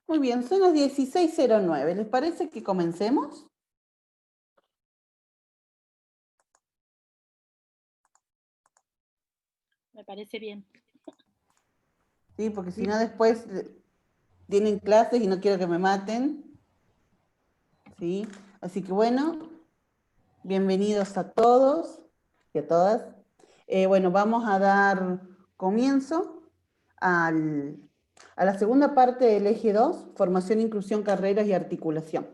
Muy bien, son las 16:09. ¿Les parece que comencemos? Me parece bien. Sí, porque si no después tienen clases y no quiero que me maten. ¿Sí? Así que bueno, bienvenidos a todos y a todas. Bueno, vamos a dar comienzo a la segunda parte del eje 2, formación, inclusión, carreras y articulación.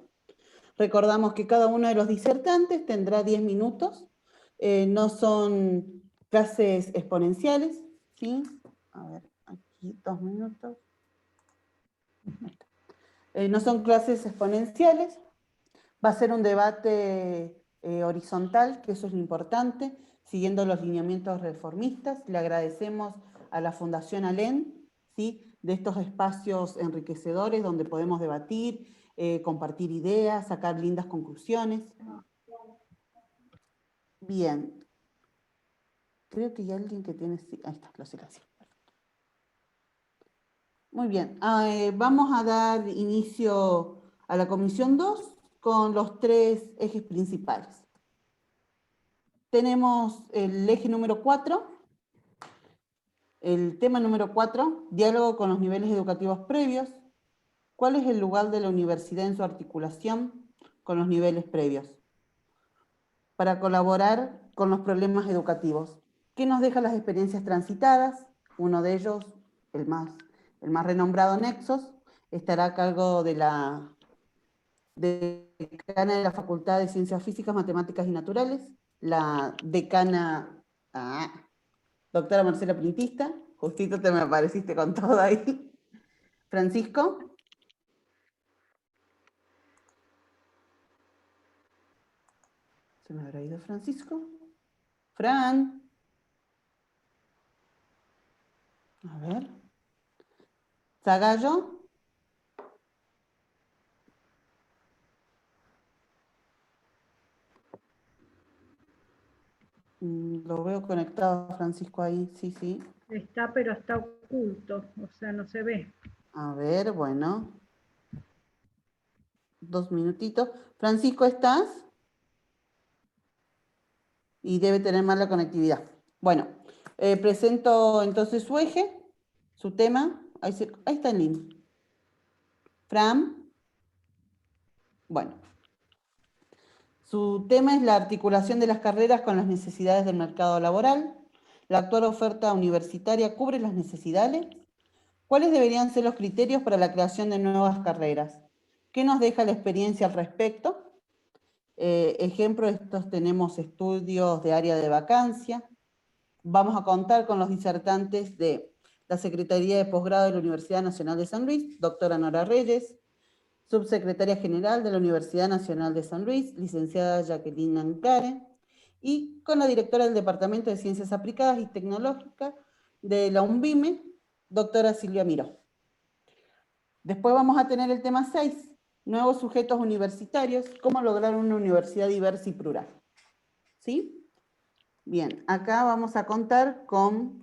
Recordamos que cada uno de los disertantes tendrá 10 minutos, no son clases exponenciales, ¿sí? A ver, aquí 2 minutos. No son clases exponenciales, va a ser un debate horizontal, que eso es lo importante, siguiendo los lineamientos reformistas. Le agradecemos a la Fundación ALEN, ¿sí?, de estos espacios enriquecedores donde podemos debatir, compartir ideas, sacar lindas conclusiones. Bien. Creo que hay alguien que tiene... Ahí está, lo silencio. Muy bien. Vamos a dar inicio a la comisión 2 con los 3 ejes principales. Tenemos el eje número 4, el tema número 4, diálogo con los niveles educativos previos. ¿Cuál es el lugar de la universidad en su articulación con los niveles previos? Para colaborar con los problemas educativos. ¿Qué nos dejan las experiencias transitadas? Uno de ellos, el más renombrado Nexos, estará a cargo de la decana de la Facultad de Ciencias Físicas, Matemáticas y Naturales, la decana, doctora Marcela Printista. Justito te me apareciste con todo ahí. Francisco. ¿Se me habrá ido Francisco? Fran. A ver. Zagallo. Lo veo conectado, Francisco, ahí, sí, sí. Está, pero está oculto, o sea, no se ve. A ver, bueno. 2 minutitos. Francisco, ¿estás? Y debe tener mala conectividad. Bueno, presento entonces su eje, su tema. Ahí está en línea. Fran. Bueno. Su tema es la articulación de las carreras con las necesidades del mercado laboral. La actual oferta universitaria cubre las necesidades. ¿Cuáles deberían ser los criterios para la creación de nuevas carreras? ¿Qué nos deja la experiencia al respecto? Ejemplo, estos tenemos estudios de área de vacancia. Vamos a contar con los disertantes de la Secretaría de Posgrado de la Universidad Nacional de San Luis, doctora Nora Reyes, subsecretaria general de la Universidad Nacional de San Luis, licenciada Jacqueline Ancare, y con la directora del Departamento de Ciencias Aplicadas y Tecnológicas de la UNVIME, doctora Silvia Miró. Después vamos a tener el tema 6, nuevos sujetos universitarios, cómo lograr una universidad diversa y plural. ¿Sí? Bien, acá vamos a contar con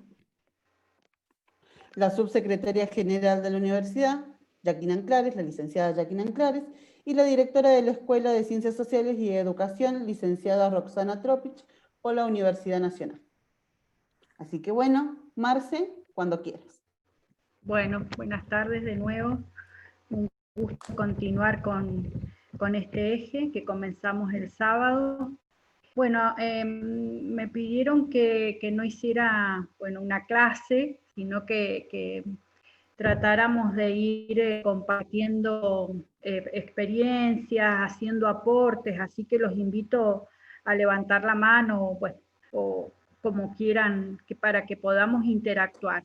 la subsecretaria general de la universidad, Jacqueline Anclares, la licenciada Jacqueline Anclares, y la directora de la Escuela de Ciencias Sociales y Educación, licenciada Roxana Tropich, por la Universidad Nacional. Así que bueno, Marce, cuando quieras. Bueno, buenas tardes de nuevo. Un gusto continuar con este eje que comenzamos el sábado. Bueno, me pidieron que no hiciera una clase, sino que tratáramos de ir compartiendo experiencias, haciendo aportes, así que los invito a levantar la mano, pues, o como quieran, para que podamos interactuar.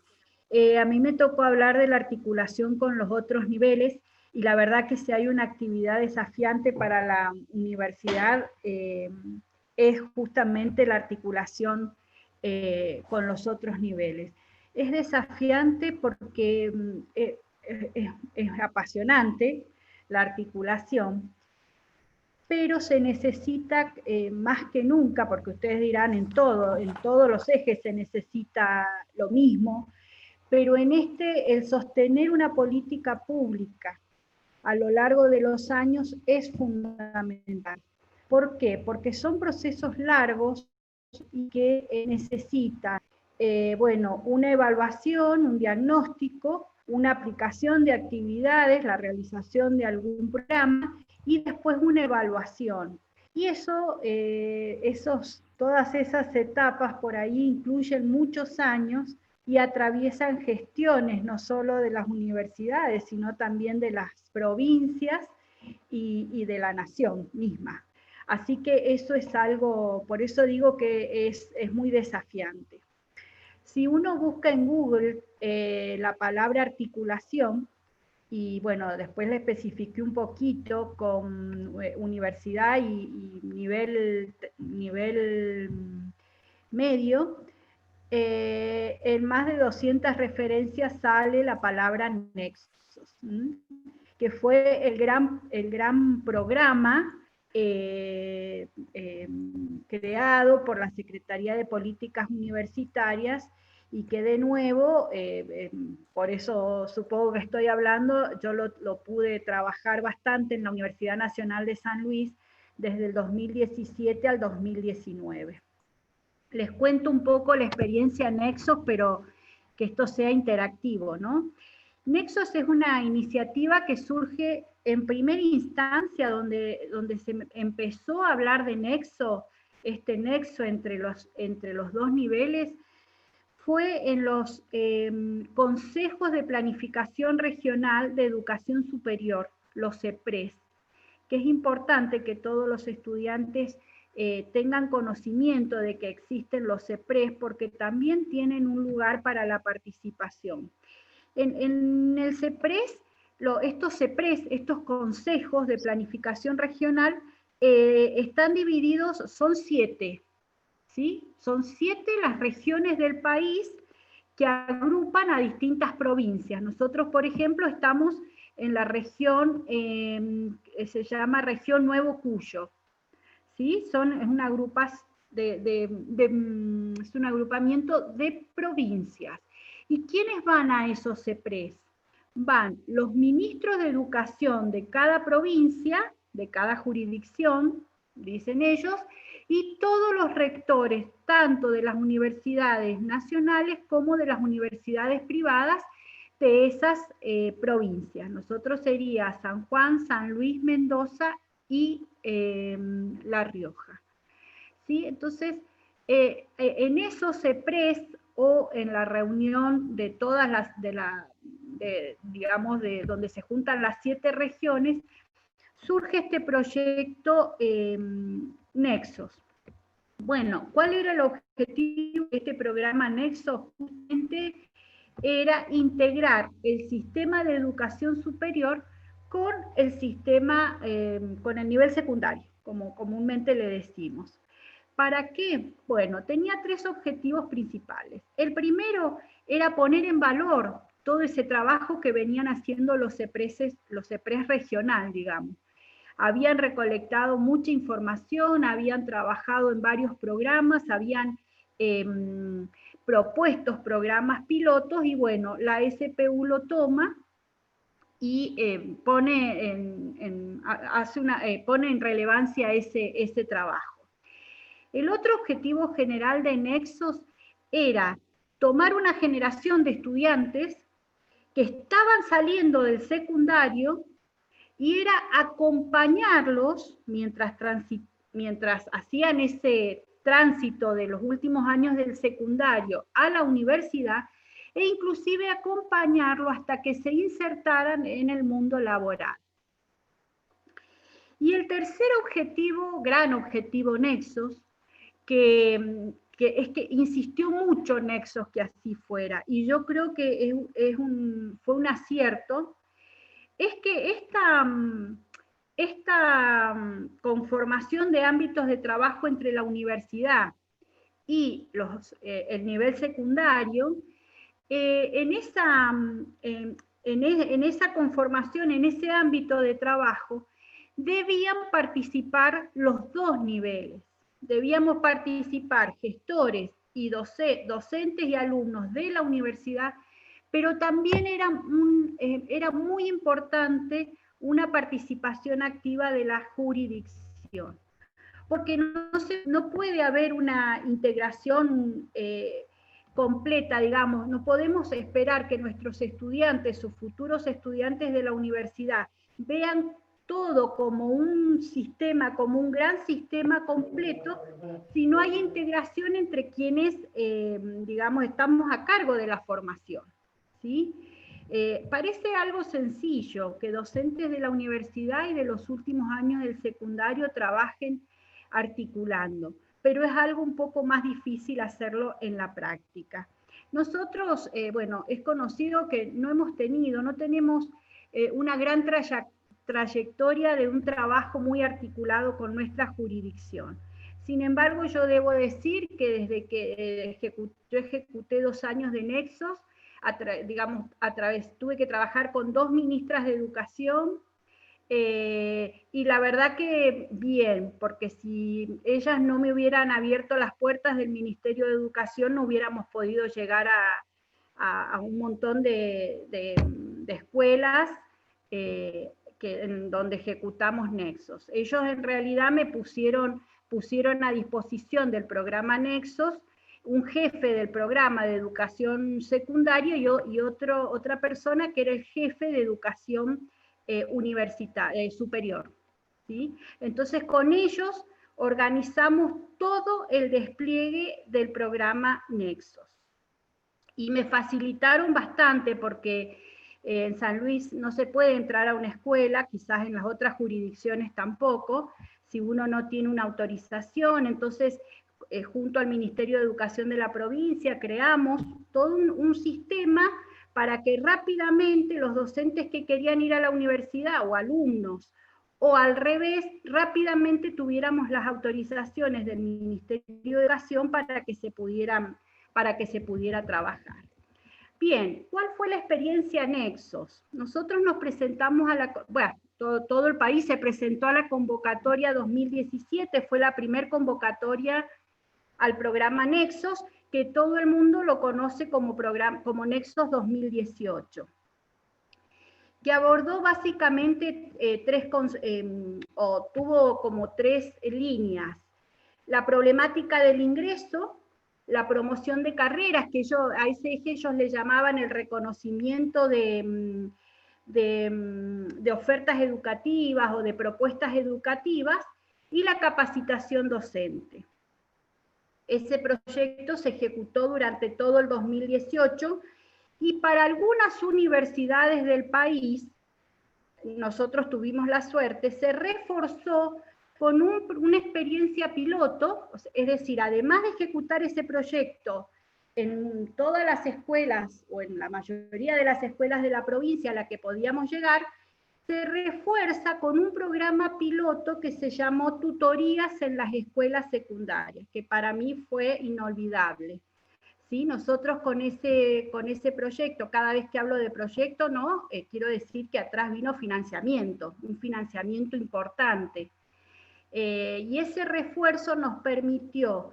A mí me tocó hablar de la articulación con los otros niveles, y la verdad que si hay una actividad desafiante para la universidad, es justamente la articulación con los otros niveles. Es desafiante porque es apasionante la articulación, pero se necesita más que nunca, porque ustedes dirán en todos los ejes se necesita lo mismo, pero en el sostener una política pública a lo largo de los años es fundamental. ¿Por qué? Porque son procesos largos y que necesitan, bueno, una evaluación, un diagnóstico, una aplicación de actividades, la realización de algún programa y después una evaluación. Y eso, todas esas etapas por ahí incluyen muchos años y atraviesan gestiones no solo de las universidades, sino también de las provincias y de la nación misma. Así que eso es algo, por eso digo que es muy desafiante. Si uno busca en Google la palabra articulación, y bueno, después le especifiqué un poquito con universidad y nivel medio, en más de 200 referencias sale la palabra nexos, que fue el gran programa creado por la Secretaría de Políticas Universitarias y que de nuevo, por eso supongo que estoy hablando, yo lo pude trabajar bastante en la Universidad Nacional de San Luis desde el 2017 al 2019. Les cuento un poco la experiencia Nexos, pero que esto sea interactivo, ¿no? Nexos es una iniciativa que surge en primera instancia donde se empezó a hablar de nexo, este nexo entre los dos niveles, fue en los consejos de planificación regional de educación superior, los CEPRES, que es importante que todos los estudiantes tengan conocimiento de que existen los CEPRES, porque también tienen un lugar para la participación. En el CEPRES, estos consejos de planificación regional, están divididos, son 7, ¿sí? Son 7 las regiones del país que agrupan a distintas provincias. Nosotros, por ejemplo, estamos en la región, se llama región Nuevo Cuyo, ¿sí? Es un agrupamiento de provincias. ¿Y quiénes van a esos CEPRES? Van los ministros de educación de cada provincia, de cada jurisdicción, dicen ellos, y todos los rectores, tanto de las universidades nacionales como de las universidades privadas de esas provincias. Nosotros sería San Juan, San Luis, Mendoza y La Rioja. ¿Sí? Entonces, en esos CEPRES o en la reunión de todas las, digamos, de donde se juntan las 7 regiones, surge este proyecto Nexos. Bueno, ¿cuál era el objetivo de este programa Nexos? Justamente era integrar el sistema de educación superior con el sistema, con el nivel secundario, como comúnmente le decimos. ¿Para qué? Bueno, tenía 3 objetivos principales. El primero era poner en valor todo ese trabajo que venían haciendo los CEPRES regional, digamos. Habían recolectado mucha información, habían trabajado en varios programas, habían propuestos programas pilotos y bueno, la SPU lo toma y pone en relevancia ese trabajo. El otro objetivo general de Nexos era tomar una generación de estudiantes que estaban saliendo del secundario y era acompañarlos mientras hacían ese tránsito de los últimos años del secundario a la universidad e inclusive acompañarlo hasta que se insertaran en el mundo laboral. Y el tercer objetivo, gran objetivo Nexos, que es que insistió mucho Nexos que así fuera, y yo creo que fue un acierto, es que esta conformación de ámbitos de trabajo entre la universidad y el nivel secundario, en esa conformación, en ese ámbito de trabajo, debían participar los 2 niveles. Debíamos participar gestores y docentes y alumnos de la universidad, pero también era muy importante una participación activa de la jurisdicción. Porque no puede haber una integración completa, digamos, no podemos esperar que nuestros estudiantes o futuros estudiantes de la universidad vean todo como un sistema, como un gran sistema completo, si no hay integración entre quienes, digamos, estamos a cargo de la formación, ¿sí? Parece algo sencillo que docentes de la universidad y de los últimos años del secundario trabajen articulando, pero es algo un poco más difícil hacerlo en la práctica. Nosotros, bueno, es conocido que no tenemos una gran trayectoria de un trabajo muy articulado con nuestra jurisdicción. Sin embargo, yo debo decir que desde que yo ejecuté 2 años de nexos, tuve que trabajar con 2 ministras de educación, y la verdad que bien, porque si ellas no me hubieran abierto las puertas del Ministerio de Educación, no hubiéramos podido llegar a un montón de escuelas en donde ejecutamos nexos. Ellos en realidad me pusieron a disposición del programa Nexos un jefe del programa de educación secundaria y otra persona que era el jefe de educación universitaria, superior, ¿sí? Entonces con ellos organizamos todo el despliegue del programa Nexos. Y me facilitaron bastante porque en San Luis no se puede entrar a una escuela, quizás en las otras jurisdicciones tampoco, si uno no tiene una autorización. Entonces, junto al Ministerio de Educación de la provincia, creamos todo un sistema para que rápidamente los docentes que querían ir a la universidad o alumnos, o al revés, rápidamente tuviéramos las autorizaciones del Ministerio de Educación para que se pudiera trabajar. Bien, ¿cuál fue la experiencia Nexos? Nosotros nos presentamos todo el país se presentó a la convocatoria 2017, fue la primera convocatoria al programa Nexos, que todo el mundo lo conoce como Nexos 2018, que abordó básicamente tuvo como 3 líneas: la problemática del ingreso, la promoción de carreras, que a ese eje ellos le llamaban el reconocimiento de ofertas educativas o de propuestas educativas, y la capacitación docente. Ese proyecto se ejecutó durante todo el 2018 y para algunas universidades del país, nosotros tuvimos la suerte, se reforzó con una experiencia piloto, es decir, además de ejecutar ese proyecto en todas las escuelas o en la mayoría de las escuelas de la provincia a la que podíamos llegar, se refuerza con un programa piloto que se llamó Tutorías en las Escuelas Secundarias, que para mí fue inolvidable. ¿Sí? Nosotros con ese proyecto, cada vez que hablo de proyecto, ¿no? Quiero decir que atrás vino financiamiento, un financiamiento importante. Y ese refuerzo nos permitió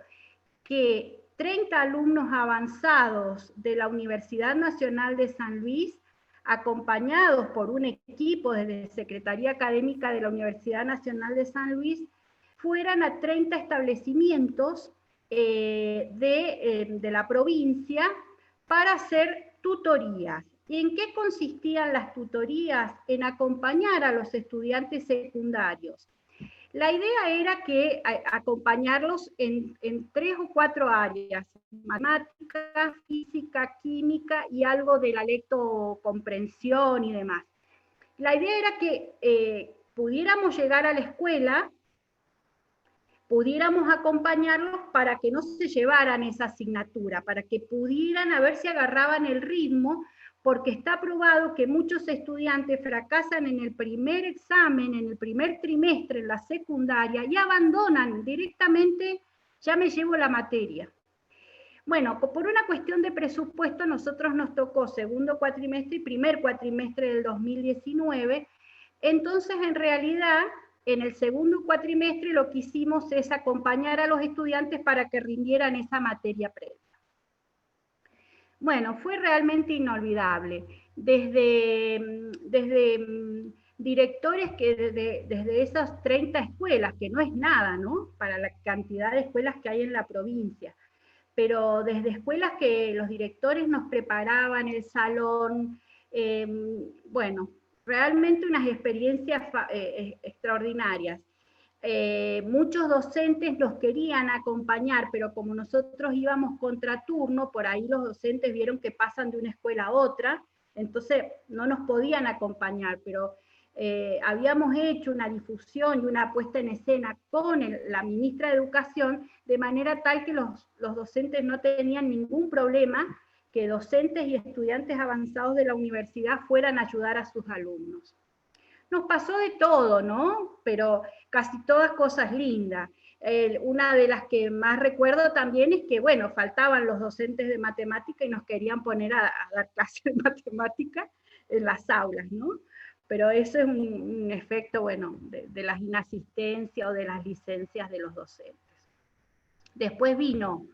que 30 alumnos avanzados de la Universidad Nacional de San Luis, acompañados por un equipo desde la Secretaría Académica de la Universidad Nacional de San Luis, fueran a 30 establecimientos de la provincia para hacer tutorías. ¿Y en qué consistían las tutorías? En acompañar a los estudiantes secundarios. La idea era que acompañarlos en 3 o 4 áreas: matemática, física, química y algo de la lectocomprensión y demás. La idea era que pudiéramos llegar a la escuela, pudiéramos acompañarlos para que no se llevaran esa asignatura, para que pudieran a ver si agarraban el ritmo, porque está probado que muchos estudiantes fracasan en el primer examen, en el primer trimestre, en la secundaria, y abandonan directamente, ya me llevo la materia. Bueno, por una cuestión de presupuesto, nosotros nos tocó segundo cuatrimestre y primer cuatrimestre del 2019, entonces en realidad en el segundo cuatrimestre lo que hicimos es acompañar a los estudiantes para que rindieran esa materia previa. Bueno, fue realmente inolvidable. Desde directores que desde esas 30 escuelas, que no es nada, ¿no? Para la cantidad de escuelas que hay en la provincia, pero desde escuelas que los directores nos preparaban el salón, bueno, realmente unas experiencias extraordinarias. Muchos docentes los querían acompañar, pero como nosotros íbamos contraturno, por ahí los docentes vieron que pasan de una escuela a otra, entonces no nos podían acompañar, pero habíamos hecho una difusión y una puesta en escena con la ministra de Educación, de manera tal que los docentes no tenían ningún problema que docentes y estudiantes avanzados de la universidad fueran a ayudar a sus alumnos. Nos pasó de todo, ¿no? Pero casi todas cosas lindas. Una de las que más recuerdo también es que, bueno, faltaban los docentes de matemática y nos querían poner a dar clases de matemática en las aulas, ¿no? Pero eso es un efecto, bueno, de las inasistencias o de las licencias de los docentes. Después vino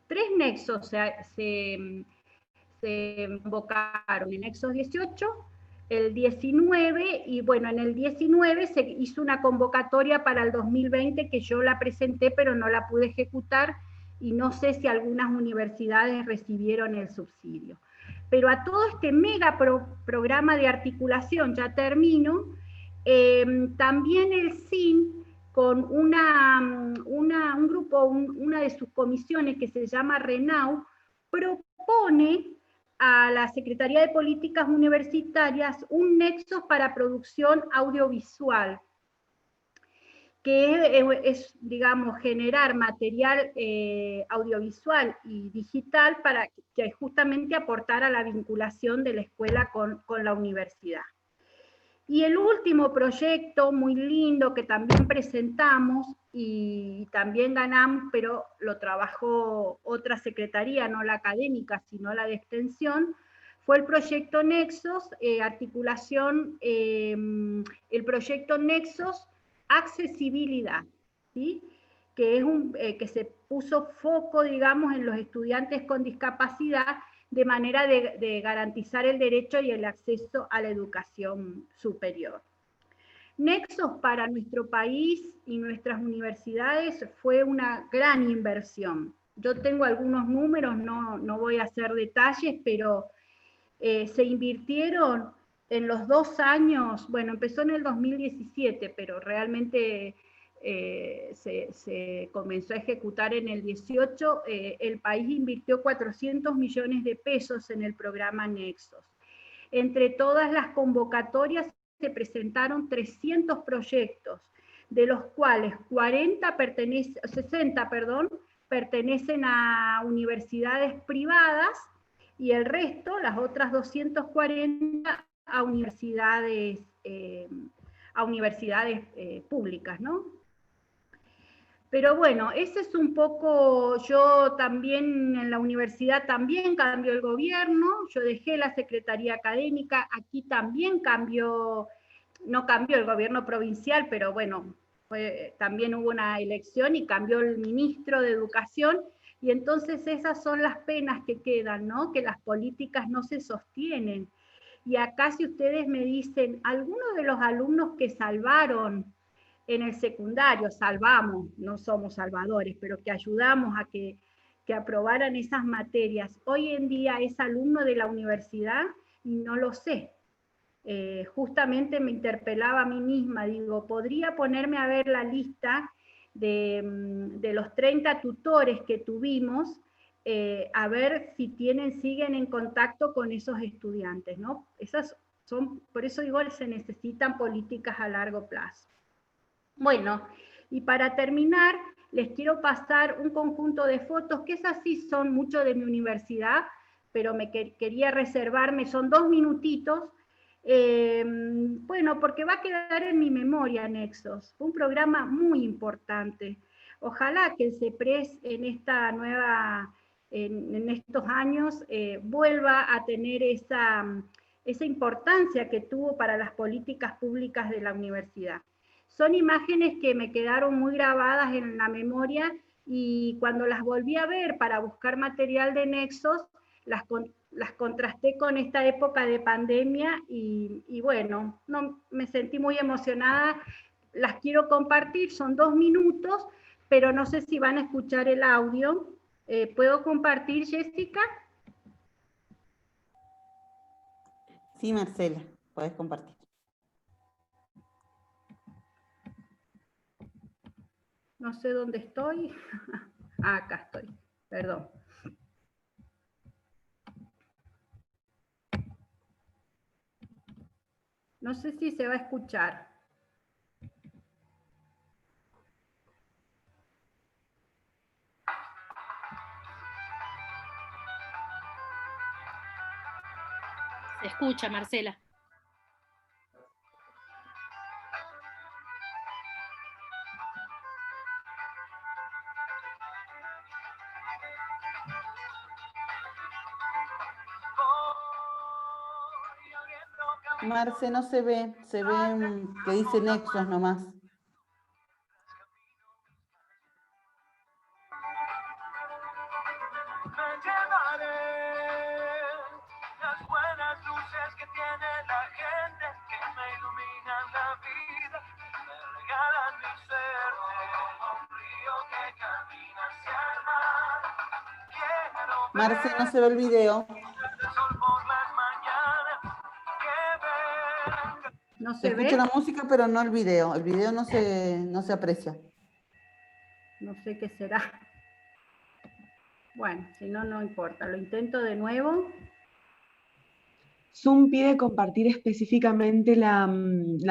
3 nexos, se convocaron en Nexos 18, el 19, y bueno, en el 19 se hizo una convocatoria para el 2020 que yo la presenté, pero no la pude ejecutar, y no sé si algunas universidades recibieron el subsidio. Pero a todo este mega programa de articulación, ya termino, también el SIN, con un grupo, una de sus comisiones que se llama RENAU, propone a la Secretaría de Políticas Universitarias un nexo para producción audiovisual, que es, digamos, generar material audiovisual y digital para que justamente aportar a la vinculación de la escuela con la universidad. Y el último proyecto muy lindo que también presentamos y también ganamos, pero lo trabajó otra secretaría, no la académica, sino la de extensión, fue el proyecto Nexos, articulación, el proyecto Nexos Accesibilidad, ¿sí? Que, que se puso foco, digamos, en los estudiantes con discapacidad, de manera de garantizar el derecho y el acceso a la educación superior. Nexos para nuestro país y nuestras universidades fue una gran inversión. Yo tengo algunos números, no voy a hacer detalles, pero se invirtieron en los 2 años, bueno, empezó en el 2017, pero realmente se comenzó a ejecutar en el 18, el país invirtió 400 millones de pesos en el programa Nexos. Entre todas las convocatorias se presentaron 300 proyectos, de los cuales 60 pertenecen a universidades privadas y el resto, las otras 240, a universidades públicas, ¿no? Pero bueno, ese es un poco, yo también en la universidad también cambió el gobierno, yo dejé la Secretaría Académica, aquí también cambió, no cambió el gobierno provincial, pero bueno, también hubo una elección y cambió el ministro de Educación, y entonces esas son las penas que quedan, ¿no? Que las políticas no se sostienen. Y acá si ustedes me dicen, algunos de los alumnos que salvaron en el secundario, salvamos, no somos salvadores, pero que ayudamos a que aprobaran esas materias, hoy en día es alumno de la universidad y no lo sé. Justamente me interpelaba a mí misma, digo, podría ponerme a ver la lista de los 30 tutores que tuvimos, a ver si siguen en contacto con esos estudiantes, ¿no? Esas son, por eso digo, se necesitan políticas a largo plazo. Bueno, y para terminar, les quiero pasar un conjunto de fotos, que esas sí son mucho de mi universidad, pero quería reservarme, son 2 minutitos, bueno, porque va a quedar en mi memoria Nexos. Fue un programa muy importante. Ojalá que el CEPRES en esta nueva, en estos años, vuelva a tener esa importancia que tuvo para las políticas públicas de la universidad. Son imágenes que me quedaron muy grabadas en la memoria, y cuando las volví a ver para buscar material de Nexos, las contrasté con esta época de pandemia y bueno, no, me sentí muy emocionada. Las quiero compartir, son 2 minutos, pero no sé si van a escuchar el audio. ¿Puedo compartir, Jessica? Sí, Marcela, podés compartir. No sé dónde estoy. Ah, acá estoy, perdón. No sé si se va a escuchar. Se escucha, Marcela. Marce, no se ve que dice Nexos nomás. Las buenas luces que tiene la gente que me iluminan la vida, me regalan mi suerte, como un río que camina hacia el mar. Quiero Marce, no se ve el video. el sol por las mañanas, que venga. ¿No Se se escucha ve? la música, pero no el video. El video no se aprecia. No sé qué será. Bueno, si no, no importa. Lo intento de nuevo. Zoom pide compartir específicamente la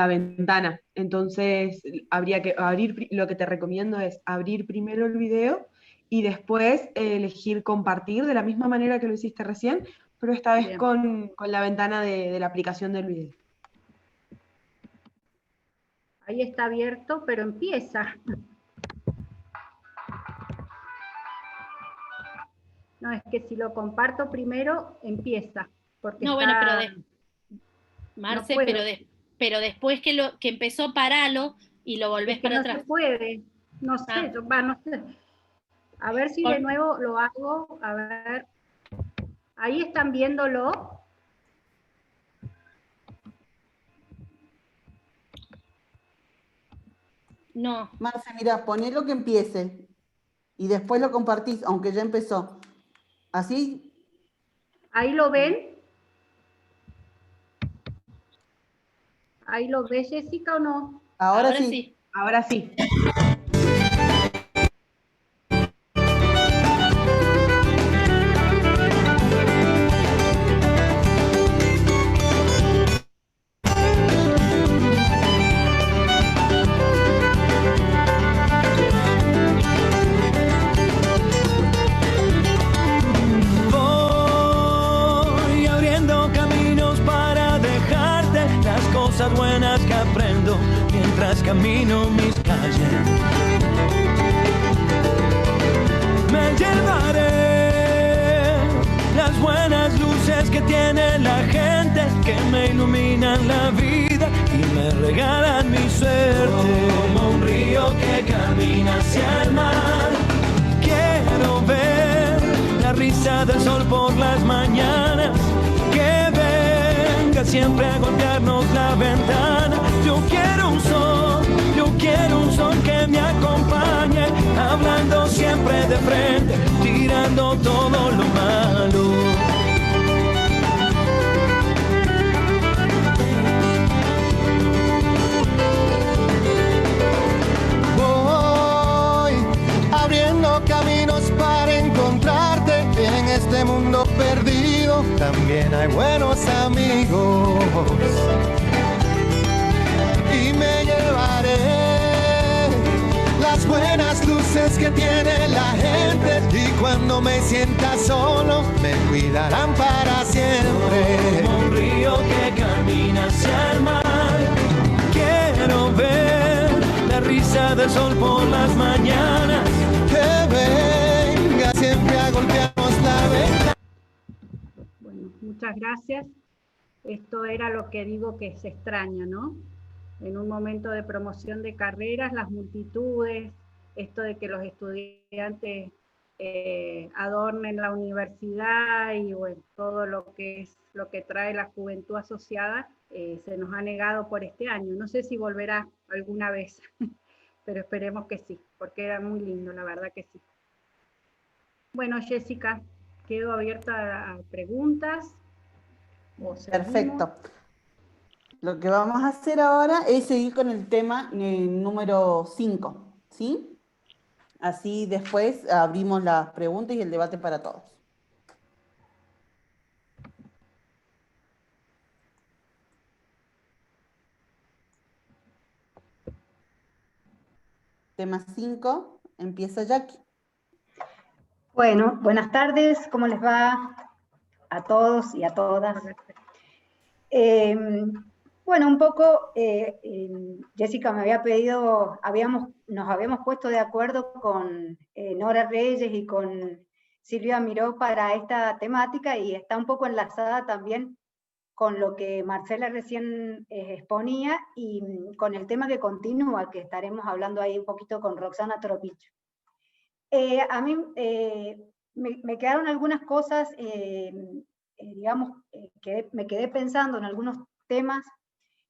ventana, entonces habría que abrir, lo que te recomiendo es abrir primero el video y después elegir compartir de la misma manera que lo hiciste recién, pero esta vez Bien. con la ventana de la aplicación del video. Ahí está abierto, pero empieza. No, es que si lo comparto primero, empieza. Porque No, está... bueno, pero Marce, no puedo. pero después que empezó, paralo y lo volvés Es que para no atrás. se puede. No sé, Ah. no sé. A ver si de nuevo lo hago. A ver. Ahí están viéndolo. No. Marce, mira, ponelo que empiece. Y después lo compartís, aunque ya empezó. Así. Ahí lo ven. ¿Ahí lo ves, Jessica, o no? Ahora sí. Ahora sí. Voy abriendo caminos para dejarte las cosas buenas que aprendo mientras camino mis calles. Me llevaré las buenas luces que tiene la gente que me iluminan la vida y me regalan mi suerte, como un río que camina hacia el mar. Quiero ver la risa del sol por las mañanas, que venga siempre a golpearnos la ventana. Yo quiero un sol que me acompañe, hablando siempre de frente, tirando todo lo malo. Voy abriendo caminos para encontrarte en este mundo perdido. También hay buenos amigos y me llevaré las buenas luces que tiene la gente y cuando me sienta solo me cuidarán para siempre. Como un río que camina hacia el mar, quiero ver la risa del sol por las mañanas, Que venga siempre a golpearnos la ventana. Bueno, muchas gracias. Esto era lo que digo que se extraña, ¿no? En un momento de promoción de carreras, las multitudes, esto de que los estudiantes adornen la universidad y bueno, todo lo que trae la juventud asociada, se nos ha negado por este año. No sé si volverá alguna vez, pero esperemos que sí, porque era muy lindo, la verdad que sí. Bueno, Jessica, quedo abierta a preguntas. Perfecto. Lo que vamos a hacer ahora es seguir con el tema número 5, ¿sí? Así después abrimos las preguntas y el debate para todos. Tema 5, empieza Jackie. Bueno, buenas tardes, ¿cómo les va a todos y a todas? Bueno, un poco, Jessica me había pedido, nos habíamos puesto de acuerdo con Nora Reyes y con Silvia Miró para esta temática, y está un poco enlazada también con lo que Marcela recién exponía, y con el tema que continúa, que estaremos hablando ahí un poquito con Roxana Tropich. A mí me quedaron algunas cosas, digamos, que me quedé pensando en algunos temas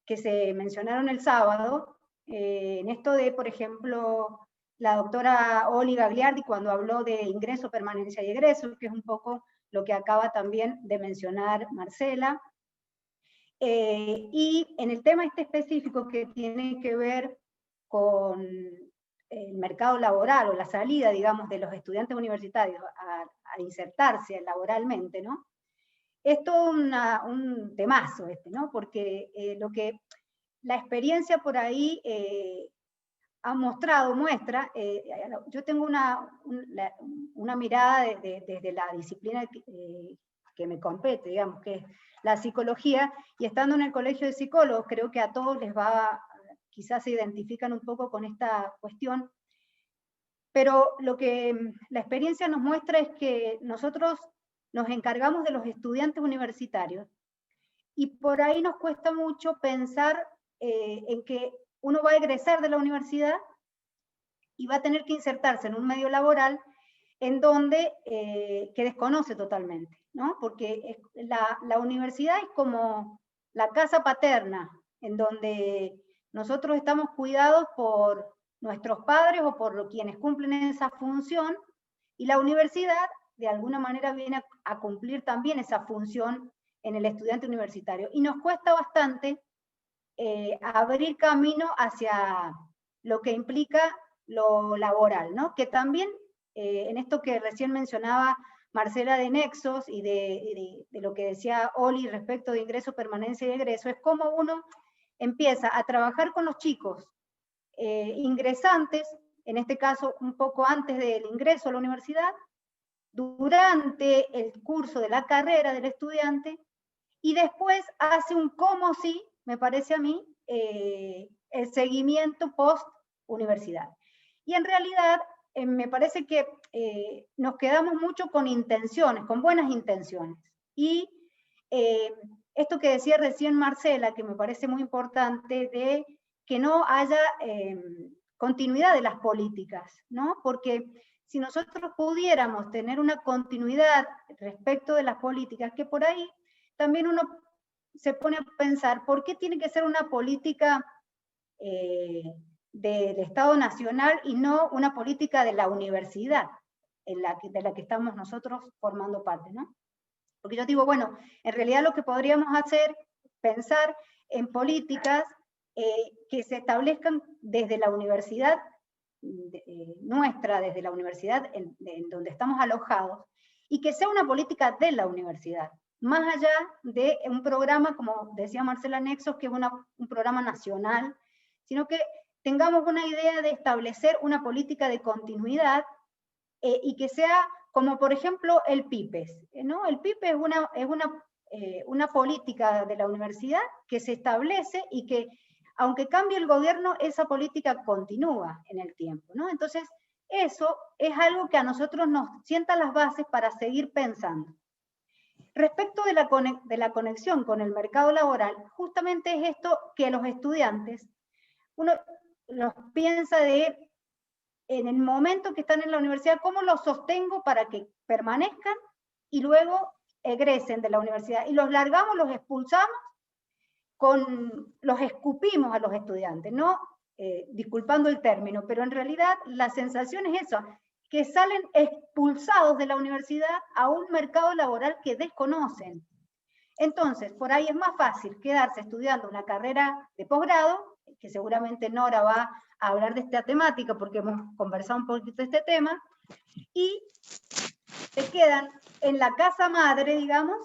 que se mencionaron el sábado, en esto de, por ejemplo, la doctora Oli Gagliardi cuando habló de ingreso, permanencia y egreso, que es un poco lo que acaba también de mencionar Marcela. Y en el tema este específico que tiene que ver con el mercado laboral o la salida, digamos, de los estudiantes universitarios a insertarse laboralmente, ¿no? Es todo un temazo ¿no? Porque la experiencia por ahí ha mostrado, muestra, yo tengo una mirada desde la disciplina que me compete, digamos, que es la psicología, y estando en el colegio de psicólogos, creo que a todos les va, quizás se identifican un poco con esta cuestión, pero lo que la experiencia nos muestra es que nosotros nos encargamos de los estudiantes universitarios, y por ahí nos cuesta mucho pensar en que uno va a egresar de la universidad y va a tener que insertarse en un medio laboral en donde que desconoce totalmente, ¿no? Porque la universidad es como la casa paterna, en donde nosotros estamos cuidados por nuestros padres o por quienes cumplen esa función, y la universidad de alguna manera viene a cumplir también esa función en el estudiante universitario. Y nos cuesta bastante abrir camino hacia lo que implica lo laboral, ¿no? Que también en esto que recién mencionaba Marcela de nexos y de lo que decía Oli respecto de ingreso, permanencia y egreso, es como uno empieza a trabajar con los chicos ingresantes, en este caso un poco antes del ingreso a la universidad, durante el curso de la carrera del estudiante, y después hace un como si, me parece a mí, el seguimiento post-universidad. Y en realidad, me parece que nos quedamos mucho con intenciones, con buenas intenciones. Y esto que decía recién Marcela, que me parece muy importante, de que no haya continuidad de las políticas, ¿no? Porque si nosotros pudiéramos tener una continuidad respecto de las políticas, que por ahí también uno se pone a pensar, ¿por qué tiene que ser una política del Estado Nacional y no una política de la universidad de la que estamos nosotros formando parte, ¿no? Porque yo digo, bueno, en realidad lo que podríamos hacer, pensar en políticas que se establezcan desde la universidad nuestra, desde la universidad en donde estamos alojados, y que sea una política de la universidad, más allá de un programa, como decía Marcela Nexos, que es un programa nacional, sino que tengamos una idea de establecer una política de continuidad y que sea como, por ejemplo, el PIPES, ¿no? El PIPES es una política de la universidad que se establece y que, aunque cambie el gobierno, esa política continúa en el tiempo, ¿no? Entonces, eso es algo que a nosotros nos sienta las bases para seguir pensando. Respecto de la conexión con el mercado laboral, justamente es esto que los estudiantes, uno los piensa de en el momento que están en la universidad, cómo los sostengo para que permanezcan y luego egresen de la universidad. Y los largamos, los expulsamos, los escupimos a los estudiantes, ¿no? Disculpando el término, pero en realidad la sensación es eso, que salen expulsados de la universidad a un mercado laboral que desconocen. Entonces, por ahí es más fácil quedarse estudiando una carrera de posgrado, que seguramente Nora va a hablar de esta temática, porque hemos conversado un poquito de este tema, y se quedan en la casa madre, digamos,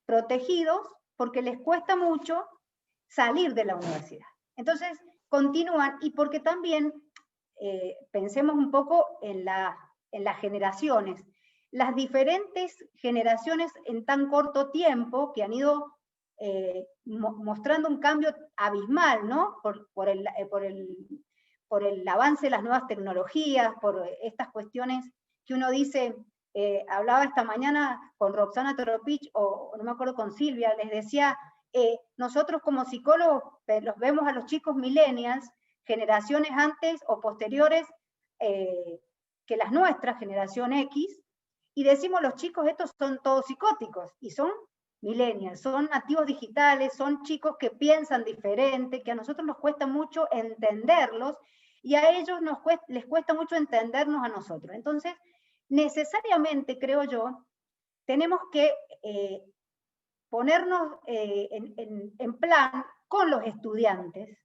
protegidos, porque les cuesta mucho salir de la universidad. Entonces, continúan, y porque también pensemos un poco en las generaciones. Las diferentes generaciones en tan corto tiempo que han ido mostrando un cambio abismal, ¿no? Por el avance de las nuevas tecnologías, por estas cuestiones que uno dice, hablaba esta mañana con Roxana Toropich, o no me acuerdo, con Silvia, les decía, nosotros como psicólogos los vemos a los chicos millennials, generaciones antes o posteriores que las nuestras, generación X, y decimos los chicos estos son todos psicóticos, y son millennials, son nativos digitales, son chicos que piensan diferente, que a nosotros nos cuesta mucho entenderlos, y a ellos les cuesta mucho entendernos a nosotros. Entonces, necesariamente, creo yo, tenemos que ponernos en plan con los estudiantes,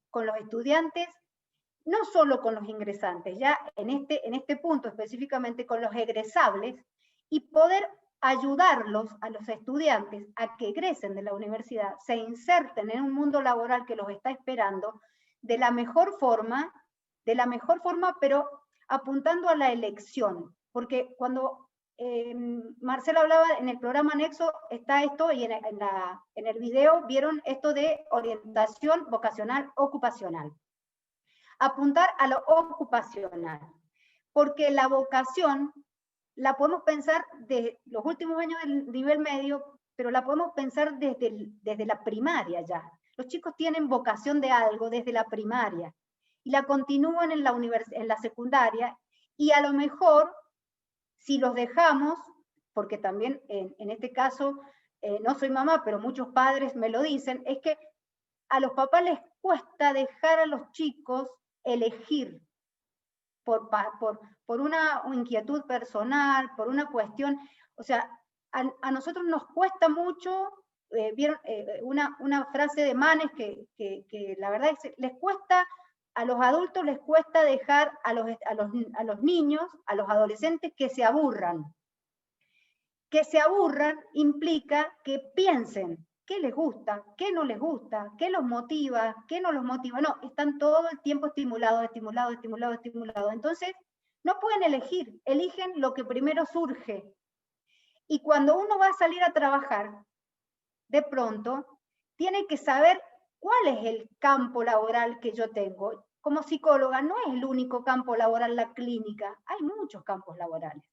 no solo con los ingresantes, ya en este punto específicamente con los egresables, y poder ayudarlos a los estudiantes a que egresen de la universidad, se inserten en un mundo laboral que los está esperando de la mejor forma, pero apuntando a la elección, porque cuando Marcela hablaba en el programa Nexo, está esto, y en el video vieron esto de orientación vocacional ocupacional. Apuntar a lo ocupacional, porque la vocación la podemos pensar de los últimos años del nivel medio, pero la podemos pensar desde la primaria ya. Los chicos tienen vocación de algo desde la primaria, y la continúan en la secundaria, y a lo mejor, si los dejamos, porque también en este caso, no soy mamá, pero muchos padres me lo dicen, es que a los papás les cuesta dejar a los chicos elegir por una inquietud personal, por una cuestión, o sea, a nosotros nos cuesta mucho, vieron una frase de Manes que la verdad es, les cuesta, a los adultos les cuesta dejar a los niños, a los adolescentes que se aburran. Que se aburran implica que piensen qué les gusta, qué no les gusta, qué los motiva, qué no los motiva. No, están todo el tiempo estimulados. Entonces, no pueden elegir, eligen lo que primero surge. Y cuando uno va a salir a trabajar, de pronto, tiene que saber cuál es el campo laboral que yo tengo. Como psicóloga, no es el único campo laboral la clínica, hay muchos campos laborales.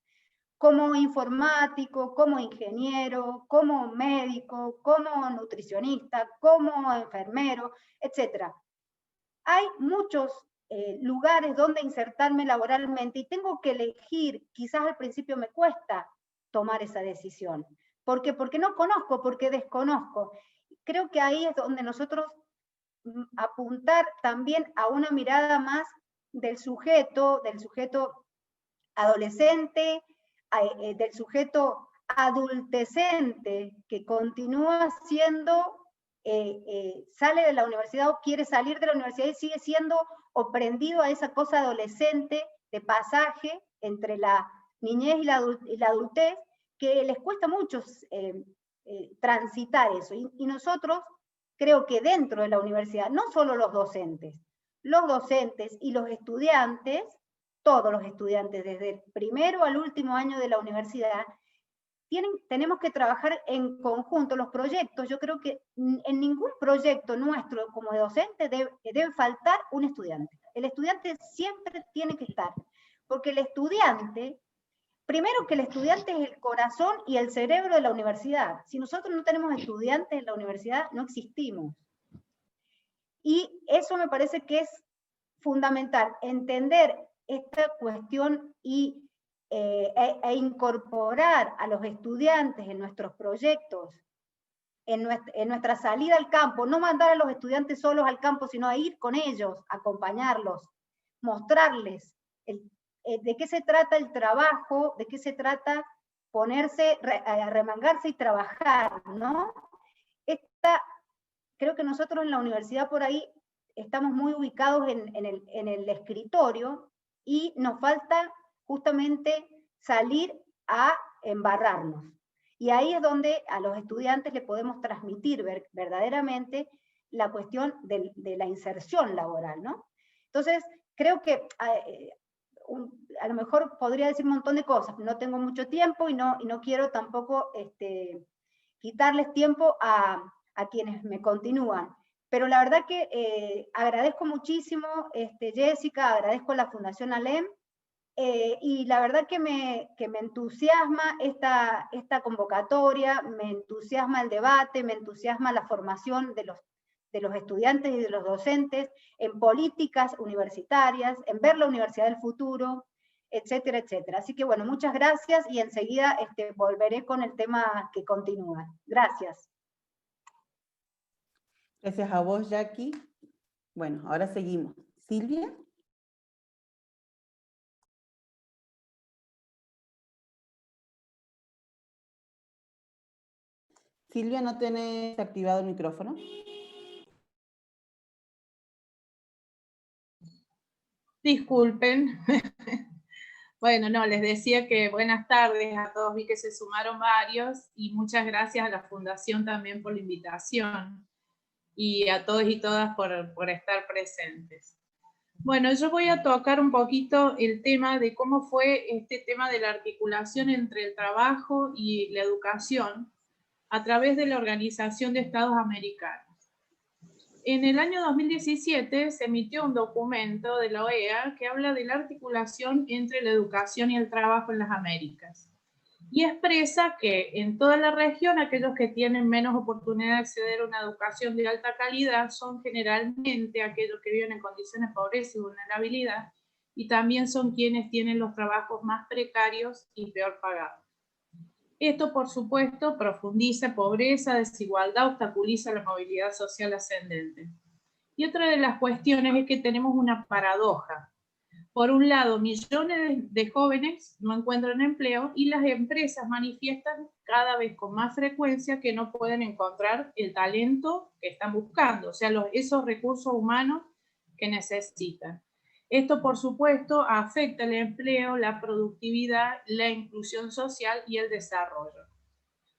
Como informático, como ingeniero, como médico, como nutricionista, como enfermero, etc. Hay muchos lugares donde insertarme laboralmente, y tengo que elegir. Quizás al principio me cuesta tomar esa decisión. ¿Por qué? Porque no conozco, porque desconozco. Creo que ahí es donde nosotros apuntar también a una mirada más del sujeto adolescente, del sujeto adultecente, que continúa siendo, sale de la universidad o quiere salir de la universidad y sigue siendo prendido a esa cosa adolescente de pasaje entre la niñez y la adultez, que les cuesta mucho transitar eso. Y nosotros, creo que dentro de la universidad, no solo los docentes y los estudiantes, todos los estudiantes, desde el primero al último año de la universidad, tenemos que trabajar en conjunto los proyectos. Yo creo que en ningún proyecto nuestro como docente debe faltar un estudiante. El estudiante siempre tiene que estar, porque el estudiante, primero que el estudiante es el corazón y el cerebro de la universidad. Si nosotros no tenemos estudiantes en la universidad, no existimos. Y eso me parece que es fundamental, entender esta cuestión e incorporar a los estudiantes en nuestros proyectos, en nuestra salida al campo, no mandar a los estudiantes solos al campo, sino a ir con ellos, acompañarlos, mostrarles de qué se trata el trabajo, de qué se trata ponerse, remangarse y trabajar, ¿no? Creo que nosotros en la universidad por ahí estamos muy ubicados en el escritorio y nos falta justamente salir a embarrarnos. Y ahí es donde a los estudiantes le podemos transmitir verdaderamente la cuestión de la inserción laboral, ¿no? Entonces, creo que a lo mejor podría decir un montón de cosas, no tengo mucho tiempo y no quiero tampoco quitarles tiempo a quienes me continúan. Pero la verdad que agradezco muchísimo, Jessica, agradezco a la Fundación ALEM, y la verdad que me entusiasma esta convocatoria, me entusiasma el debate, me entusiasma la formación de los estudiantes y de los docentes en políticas universitarias, en ver la universidad del futuro, etcétera, etcétera. Así que bueno, muchas gracias y enseguida volveré con el tema que continúa. Gracias. Gracias a vos, Jackie. Bueno, ahora seguimos. Silvia. Silvia, ¿no tenés activado el micrófono? Disculpen. Bueno, no, les decía que buenas tardes a todos, vi que se sumaron varios y muchas gracias a la Fundación también por la invitación y a todos y todas por estar presentes. Bueno, yo voy a tocar un poquito el tema de cómo fue este tema de la articulación entre el trabajo y la educación a través de la Organización de Estados Americanos. En el año 2017 se emitió un documento de la OEA que habla de la articulación entre la educación y el trabajo en las Américas. Y expresa que en toda la región aquellos que tienen menos oportunidad de acceder a una educación de alta calidad son generalmente aquellos que viven en condiciones de pobreza y vulnerabilidad, y también son quienes tienen los trabajos más precarios y peor pagados. Esto, por supuesto, profundiza pobreza, desigualdad, obstaculiza la movilidad social ascendente. Y otra de las cuestiones es que tenemos una paradoja. Por un lado, millones de jóvenes no encuentran empleo y las empresas manifiestan cada vez con más frecuencia que no pueden encontrar el talento que están buscando, o sea, esos recursos humanos que necesitan. Esto, por supuesto, afecta el empleo, la productividad, la inclusión social y el desarrollo.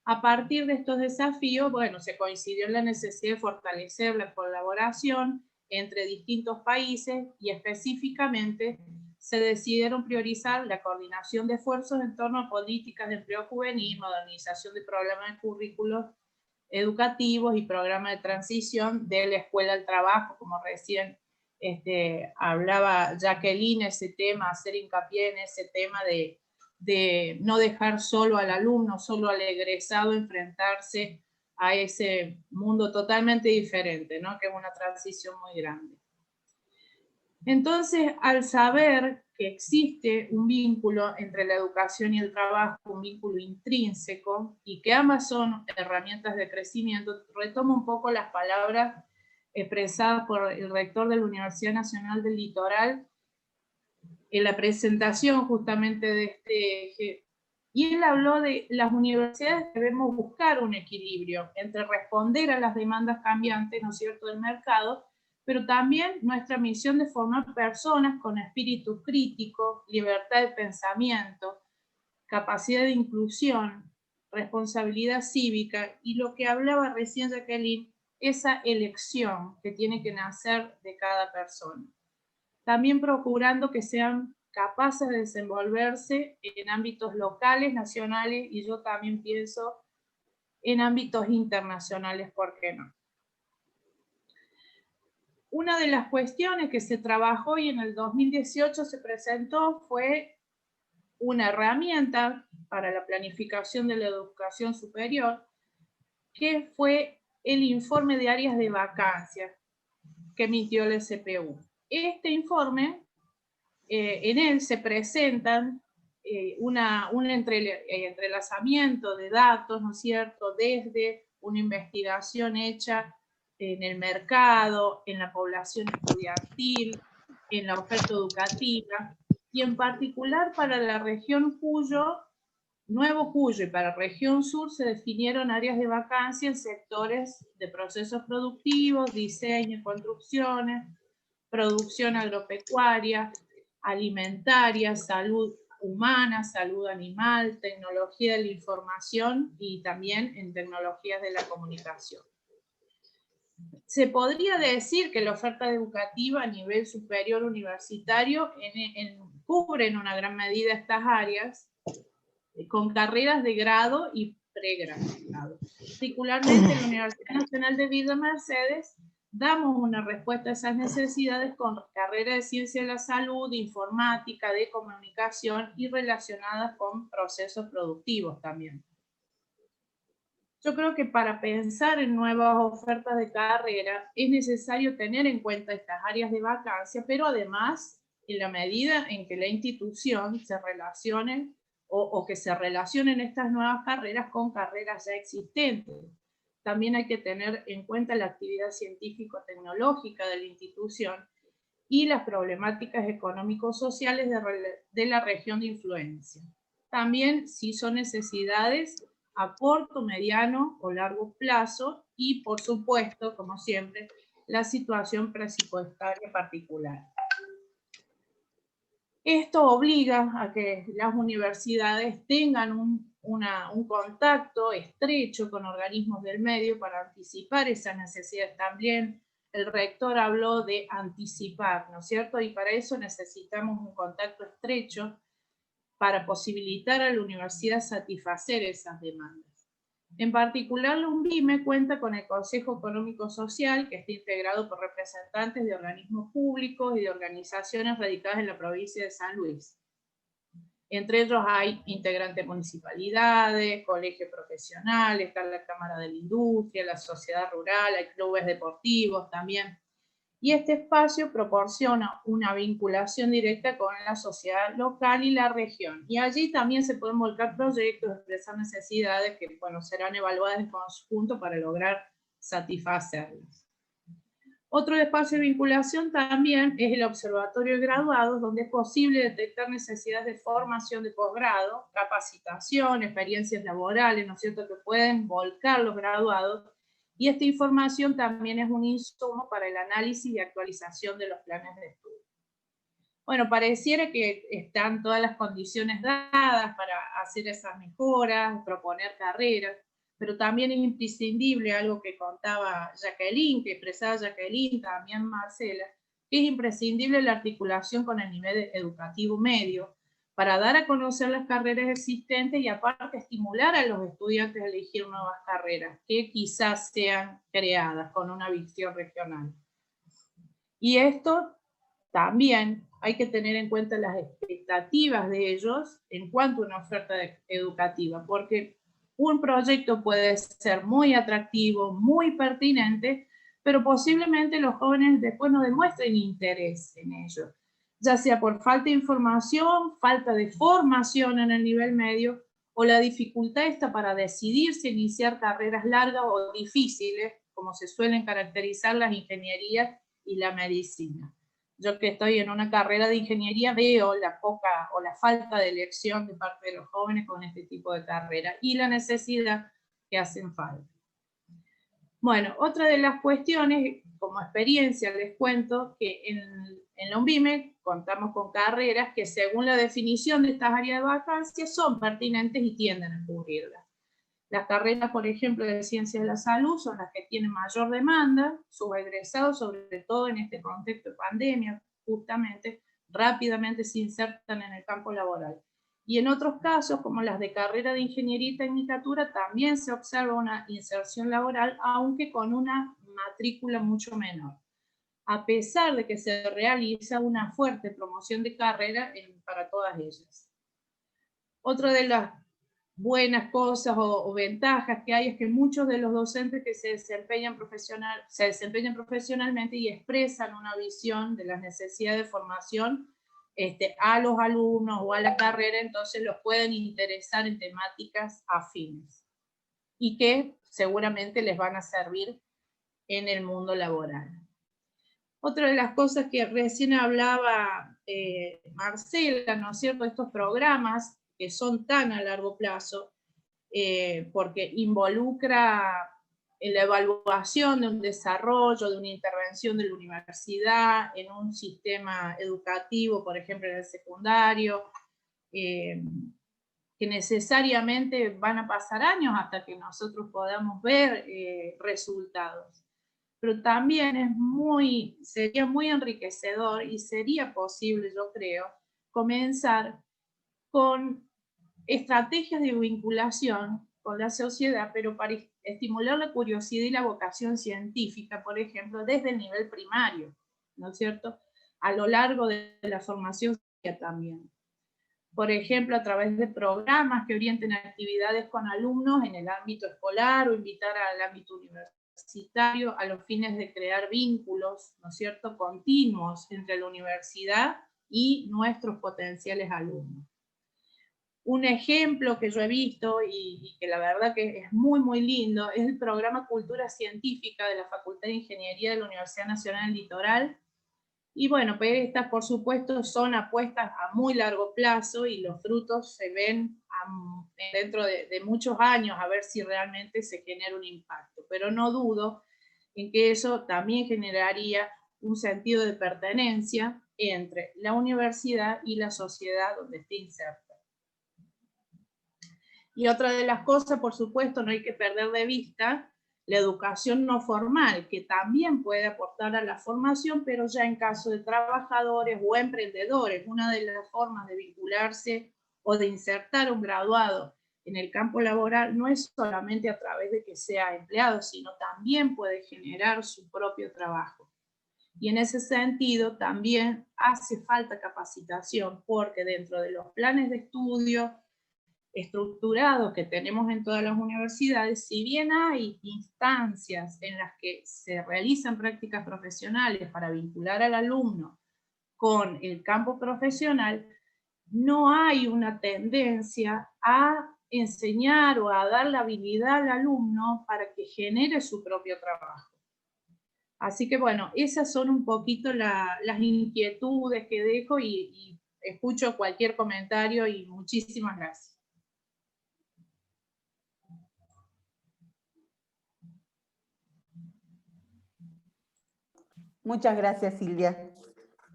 A partir de estos desafíos, bueno, se coincidió en la necesidad de fortalecer la colaboración entre distintos países y específicamente se decidieron priorizar la coordinación de esfuerzos en torno a políticas de empleo juvenil, modernización de programas de currículos educativos y programas de transición de la escuela al trabajo, como recién hablaba Jacqueline, ese tema, hacer hincapié en ese tema de no dejar solo al alumno, solo al egresado enfrentarse a ese mundo totalmente diferente, ¿no? Que es una transición muy grande. Entonces, al saber que existe un vínculo entre la educación y el trabajo, un vínculo intrínseco, y que ambas son herramientas de crecimiento, retomo un poco las palabras expresadas por el rector de la Universidad Nacional del Litoral en la presentación justamente de este eje. Y él habló de las universidades debemos buscar un equilibrio entre responder a las demandas cambiantes, ¿no es cierto?, del mercado, pero también nuestra misión de formar personas con espíritu crítico, libertad de pensamiento, capacidad de inclusión, responsabilidad cívica, y lo que hablaba recién Jacqueline, esa elección que tiene que nacer de cada persona. También procurando que sean capaces de desenvolverse en ámbitos locales, nacionales, y yo también pienso en ámbitos internacionales, ¿por qué no? Una de las cuestiones que se trabajó y en el 2018 se presentó fue una herramienta para la planificación de la educación superior, que fue el informe de áreas de vacancia que emitió el SPU. Este informe En él se presentan un entrelazamiento de datos, ¿no es cierto?, desde una investigación hecha en el mercado, en la población estudiantil, en la oferta educativa, y en particular para la región Cuyo, Nuevo Cuyo, y para región sur se definieron áreas de vacancia en sectores de procesos productivos, diseño, construcciones, producción agropecuaria, alimentaria, salud humana, salud animal, tecnología de la información y también en tecnologías de la comunicación. Se podría decir que la oferta educativa a nivel superior universitario cubre en una gran medida estas áreas con carreras de grado y pregrado. Particularmente en la Universidad Nacional de Villa Mercedes damos una respuesta a esas necesidades con carreras de ciencia de la salud, de informática, de comunicación y relacionadas con procesos productivos también. Yo creo que para pensar en nuevas ofertas de carrera es necesario tener en cuenta estas áreas de vacancia, pero además, en la medida en que la institución se relacione o que se relacionen estas nuevas carreras con carreras ya existentes. También hay que tener en cuenta la actividad científico-tecnológica de la institución y las problemáticas económico-sociales de la región de influencia. También si son necesidades a corto, mediano o largo plazo y, por supuesto, como siempre, la situación presupuestaria particular. Esto obliga a que las universidades tengan un contacto estrecho con organismos del medio para anticipar esas necesidades. También el rector habló de anticipar, ¿no es cierto? Y para eso necesitamos un contacto estrecho para posibilitar a la universidad satisfacer esas demandas. En particular, la UNVIME cuenta con el Consejo Económico Social, que está integrado por representantes de organismos públicos y de organizaciones radicadas en la provincia de San Luis. Entre ellos hay integrantes de municipalidades, colegios profesionales, está la Cámara de la Industria, la sociedad rural, hay clubes deportivos también. Y este espacio proporciona una vinculación directa con la sociedad local y la región. Y allí también se pueden volcar proyectos, expresar necesidades que, bueno, serán evaluadas en conjunto para lograr satisfacerlas. Otro espacio de vinculación también es el Observatorio de Graduados, donde es posible detectar necesidades de formación de posgrado, capacitación, experiencias laborales, ¿no es cierto?, que pueden volcar los graduados. Y esta información también es un insumo para el análisis y actualización de los planes de estudio. Bueno, pareciera que están todas las condiciones dadas para hacer esas mejoras, proponer carreras, pero también es imprescindible algo que contaba Jacqueline, que expresaba Jacqueline, también Marcela, que es imprescindible la articulación con el nivel educativo medio, para dar a conocer las carreras existentes y aparte estimular a los estudiantes a elegir nuevas carreras que quizás sean creadas con una visión regional. Y esto también hay que tener en cuenta las expectativas de ellos en cuanto a una oferta educativa, porque un proyecto puede ser muy atractivo, muy pertinente, pero posiblemente los jóvenes después no demuestren interés en ello, ya sea por falta de información, falta de formación en el nivel medio, o la dificultad esta para decidirse a iniciar carreras largas o difíciles, como se suelen caracterizar las ingenierías y la medicina. Yo que estoy en una carrera de ingeniería veo la poca o la falta de elección de parte de los jóvenes con este tipo de carrera y la necesidad que hacen falta. Bueno, otra de las cuestiones, como experiencia les cuento que en la UNVIME contamos con carreras que según la definición de estas áreas de vacancia son pertinentes y tienden a cubrirlas. Las carreras, por ejemplo, de ciencias de la salud son las que tienen mayor demanda, sus egresados, sobre todo en este contexto de pandemia, justamente, rápidamente se insertan en el campo laboral. Y en otros casos, como las de carrera de ingeniería y tecnicatura, también se observa una inserción laboral, aunque con una matrícula mucho menor, a pesar de que se realiza una fuerte promoción de carrera para todas ellas. Otra de las buenas cosas o ventajas que hay es que muchos de los docentes que se desempeñan profesionalmente y expresan una visión de las necesidades de formación a los alumnos o a la carrera, entonces los pueden interesar en temáticas afines y que seguramente les van a servir en el mundo laboral. Otra de las cosas que recién hablaba Marcela, ¿no es cierto?, estos programas que son tan a largo plazo, porque involucra en la evaluación de un desarrollo, de una intervención de la universidad en un sistema educativo, por ejemplo en el secundario, que necesariamente van a pasar años hasta que nosotros podamos ver resultados. Pero también sería muy enriquecedor y sería posible, yo creo, comenzar con estrategias de vinculación con la sociedad, pero para estimular la curiosidad y la vocación científica, por ejemplo, desde el nivel primario, ¿no es cierto?, a lo largo de la formación también. Por ejemplo, a través de programas que orienten actividades con alumnos en el ámbito escolar o invitar al ámbito universitario a los fines de crear vínculos, ¿no es cierto?, continuos entre la universidad y nuestros potenciales alumnos. Un ejemplo que yo he visto y que la verdad que es muy, muy lindo es el programa Cultura Científica de la Facultad de Ingeniería de la Universidad Nacional del Litoral. Y bueno, pues estas por supuesto son apuestas a muy largo plazo y los frutos se ven dentro de muchos años a ver si realmente se genera un impacto. Pero no dudo en que eso también generaría un sentido de pertenencia entre la universidad y la sociedad donde esté inserta. Y otra de las cosas, por supuesto, no hay que perder de vista la educación no formal, que también puede aportar a la formación, pero ya en caso de trabajadores o emprendedores. Una de las formas de vincularse o de insertar un graduado en el campo laboral no es solamente a través de que sea empleado, sino también puede generar su propio trabajo. Y en ese sentido también hace falta capacitación, porque dentro de los planes de estudio estructurados que tenemos en todas las universidades, si bien hay instancias en las que se realizan prácticas profesionales para vincular al alumno con el campo profesional, no hay una tendencia a enseñar o a dar la habilidad al alumno para que genere su propio trabajo. Así que bueno, esas son un poquito las inquietudes que dejo y escucho cualquier comentario y muchísimas gracias. Muchas gracias, Silvia.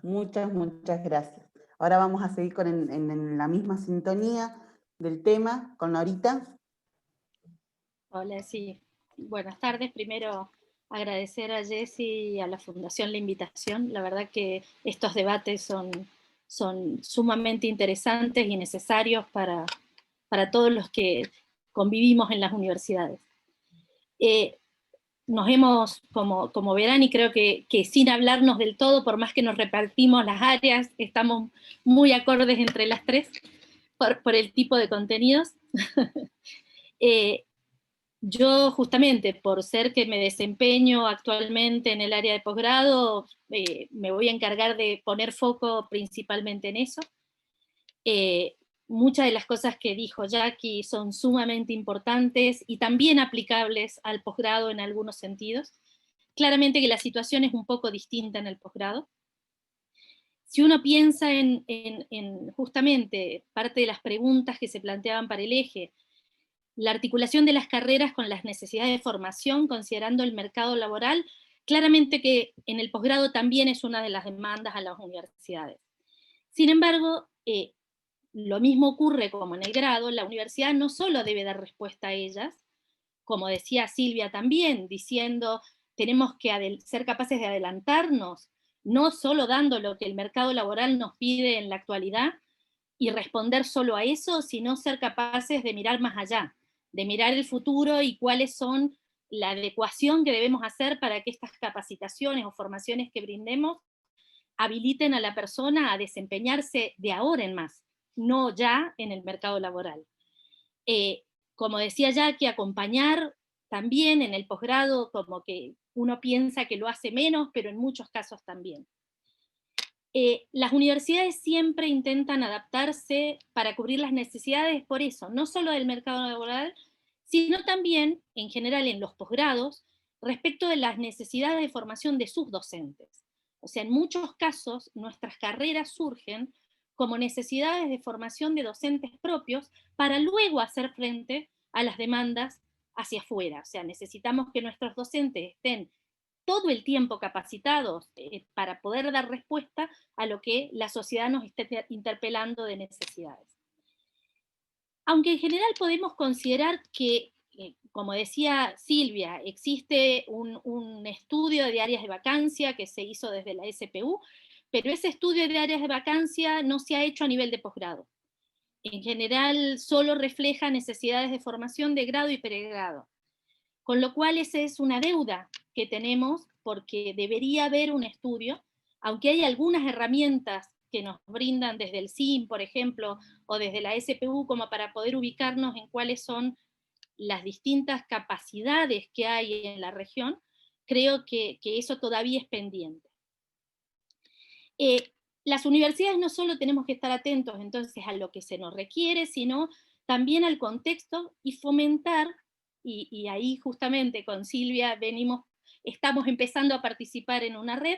Muchas, muchas gracias. Ahora vamos a seguir en la misma sintonía del tema con Norita. Hola, sí. Buenas tardes. Primero, agradecer a Jessy y a la Fundación la invitación. La verdad que estos debates son sumamente interesantes y necesarios para todos los que convivimos en las universidades. Nos hemos, como verán, y creo que sin hablarnos del todo, por más que nos repartimos las áreas, estamos muy acordes entre las tres por el tipo de contenidos. Yo justamente, por ser que me desempeño actualmente en el área de posgrado, me voy a encargar de poner foco principalmente en eso. Muchas de las cosas que dijo Jackie son sumamente importantes y también aplicables al posgrado en algunos sentidos. Claramente que la situación es un poco distinta en el posgrado. Si uno piensa en justamente parte de las preguntas que se planteaban para el eje, la articulación de las carreras con las necesidades de formación, considerando el mercado laboral, claramente que en el posgrado también es una de las demandas a las universidades. Sin embargo, lo mismo ocurre como en el grado, la universidad no solo debe dar respuesta a ellas, como decía Silvia también, diciendo tenemos que ser capaces de adelantarnos, no solo dando lo que el mercado laboral nos pide en la actualidad y responder solo a eso, sino ser capaces de mirar más allá, de mirar el futuro y cuáles son la adecuación que debemos hacer para que estas capacitaciones o formaciones que brindemos habiliten a la persona a desempeñarse de ahora en más, no ya en el mercado laboral. Como decía Jackie, acompañar también en el posgrado, como que uno piensa que lo hace menos, pero en muchos casos también. Las universidades siempre intentan adaptarse para cubrir las necesidades, por eso, no solo del mercado laboral, sino también, en general, en los posgrados, respecto de las necesidades de formación de sus docentes. O sea, en muchos casos, nuestras carreras surgen como necesidades de formación de docentes propios para luego hacer frente a las demandas hacia afuera. O sea, necesitamos que nuestros docentes estén todo el tiempo capacitados para poder dar respuesta a lo que la sociedad nos esté interpelando de necesidades. Aunque en general podemos considerar que, como decía Silvia, existe un estudio de áreas de vacancia que se hizo desde la SPU, pero ese estudio de áreas de vacancia no se ha hecho a nivel de posgrado. En general solo refleja necesidades de formación de grado y pregrado. Con lo cual esa es una deuda que tenemos, porque debería haber un estudio, aunque hay algunas herramientas que nos brindan desde el CIM, por ejemplo, o desde la SPU, como para poder ubicarnos en cuáles son las distintas capacidades que hay en la región, creo que eso todavía es pendiente. Las universidades no solo tenemos que estar atentos entonces a lo que se nos requiere, sino también al contexto y fomentar, y ahí justamente con Silvia estamos empezando a participar en una red,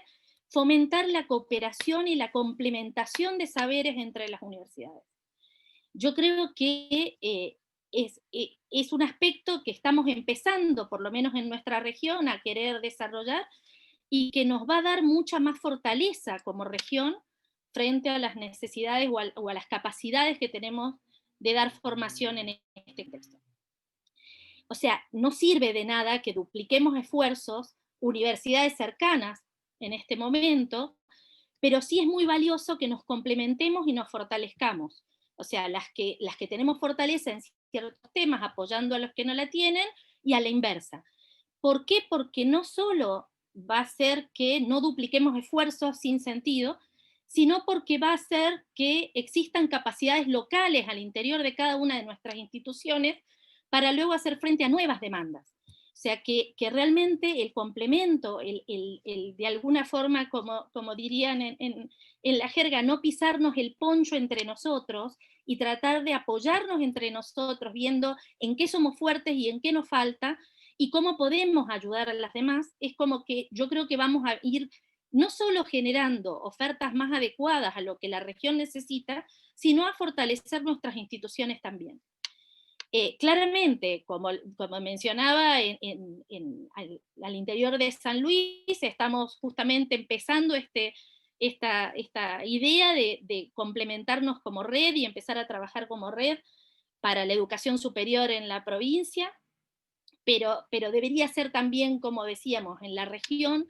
fomentar la cooperación y la complementación de saberes entre las universidades. Yo creo que es un aspecto que estamos empezando, por lo menos en nuestra región, a querer desarrollar, y que nos va a dar mucha más fortaleza como región frente a las necesidades o a las capacidades que tenemos de dar formación en este contexto. O sea, no sirve de nada que dupliquemos esfuerzos, universidades cercanas en este momento, pero sí es muy valioso que nos complementemos y nos fortalezcamos. O sea, las que tenemos fortaleza en ciertos temas apoyando a los que no la tienen, y a la inversa. ¿Por qué? Porque no solo va a hacer que no dupliquemos esfuerzos sin sentido, sino porque va a hacer que existan capacidades locales al interior de cada una de nuestras instituciones para luego hacer frente a nuevas demandas. O sea, que realmente el complemento, de alguna forma, como dirían en la jerga, no pisarnos el poncho entre nosotros y tratar de apoyarnos entre nosotros, viendo en qué somos fuertes y en qué nos falta, y cómo podemos ayudar a las demás, es como que yo creo que vamos a ir no solo generando ofertas más adecuadas a lo que la región necesita, sino a fortalecer nuestras instituciones también. Claramente, como mencionaba, al interior de San Luis estamos justamente empezando esta idea de complementarnos como red y empezar a trabajar como red para la educación superior en la provincia, pero debería ser también, como decíamos, en la región,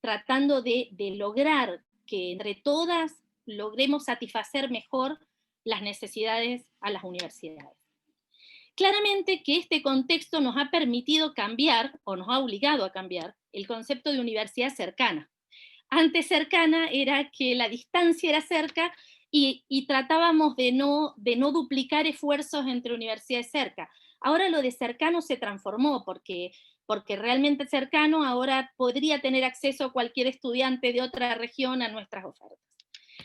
tratando de lograr que entre todas logremos satisfacer mejor las necesidades a las universidades. Claramente que este contexto nos ha permitido cambiar, o nos ha obligado a cambiar, el concepto de universidad cercana. Antes cercana era que la distancia era cerca y tratábamos de no duplicar esfuerzos entre universidades cerca. Ahora lo de cercano se transformó, porque realmente cercano ahora podría tener acceso cualquier estudiante de otra región a nuestras ofertas.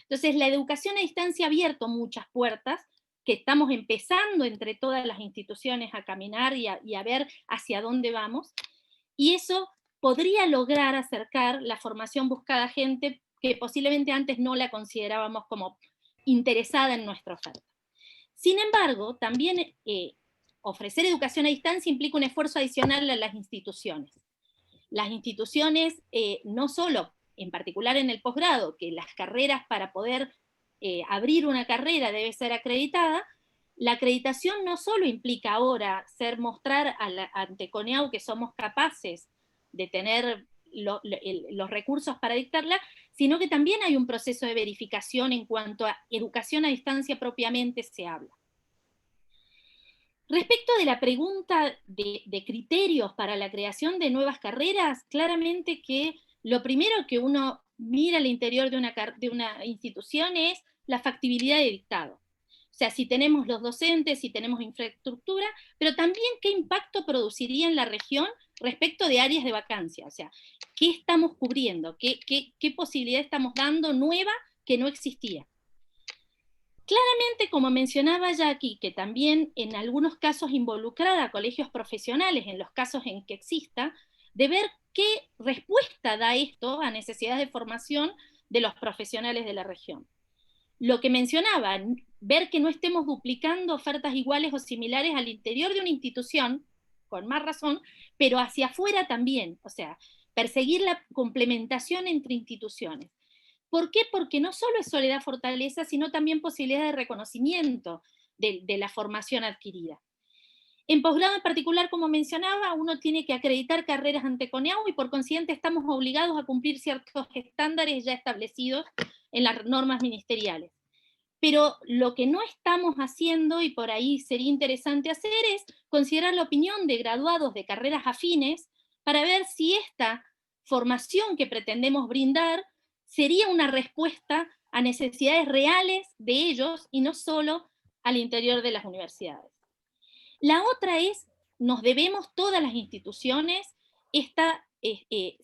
Entonces, la educación a distancia ha abierto muchas puertas que estamos empezando entre todas las instituciones a caminar y a ver hacia dónde vamos, y eso podría lograr acercar la formación buscada a gente que posiblemente antes no la considerábamos como interesada en nuestra oferta. Sin embargo, también ofrecer educación a distancia implica un esfuerzo adicional a las instituciones. Las instituciones no solo, en particular en el posgrado, que las carreras para poder abrir una carrera debe ser acreditada, la acreditación no solo implica ahora mostrar ante CONEAU que somos capaces de tener los recursos para dictarla, sino que también hay un proceso de verificación en cuanto a educación a distancia propiamente se habla. Respecto de la pregunta de criterios para la creación de nuevas carreras, claramente que lo primero que uno mira al interior de una institución es la factibilidad de dictado. O sea, si tenemos los docentes, si tenemos infraestructura, pero también qué impacto produciría en la región respecto de áreas de vacancia, o sea, ¿qué estamos cubriendo? ¿Qué posibilidad estamos dando nueva que no existía? Claramente, como mencionaba Jackie, que también en algunos casos involucrada a colegios profesionales, en los casos en que exista, de ver qué respuesta da esto a necesidades de formación de los profesionales de la región. Lo que mencionaba, ver que no estemos duplicando ofertas iguales o similares al interior de una institución, con más razón, pero hacia afuera también, o sea, perseguir la complementación entre instituciones. ¿Por qué? Porque no solo es soledad-fortaleza, sino también posibilidad de reconocimiento de la formación adquirida. En posgrado en particular, como mencionaba, uno tiene que acreditar carreras ante CONEAU y por consiguiente estamos obligados a cumplir ciertos estándares ya establecidos en las normas ministeriales. Pero lo que no estamos haciendo, y por ahí sería interesante hacer, es considerar la opinión de graduados de carreras afines para ver si esta formación que pretendemos brindar sería una respuesta a necesidades reales de ellos y no solo al interior de las universidades. La otra es, nos debemos todas las instituciones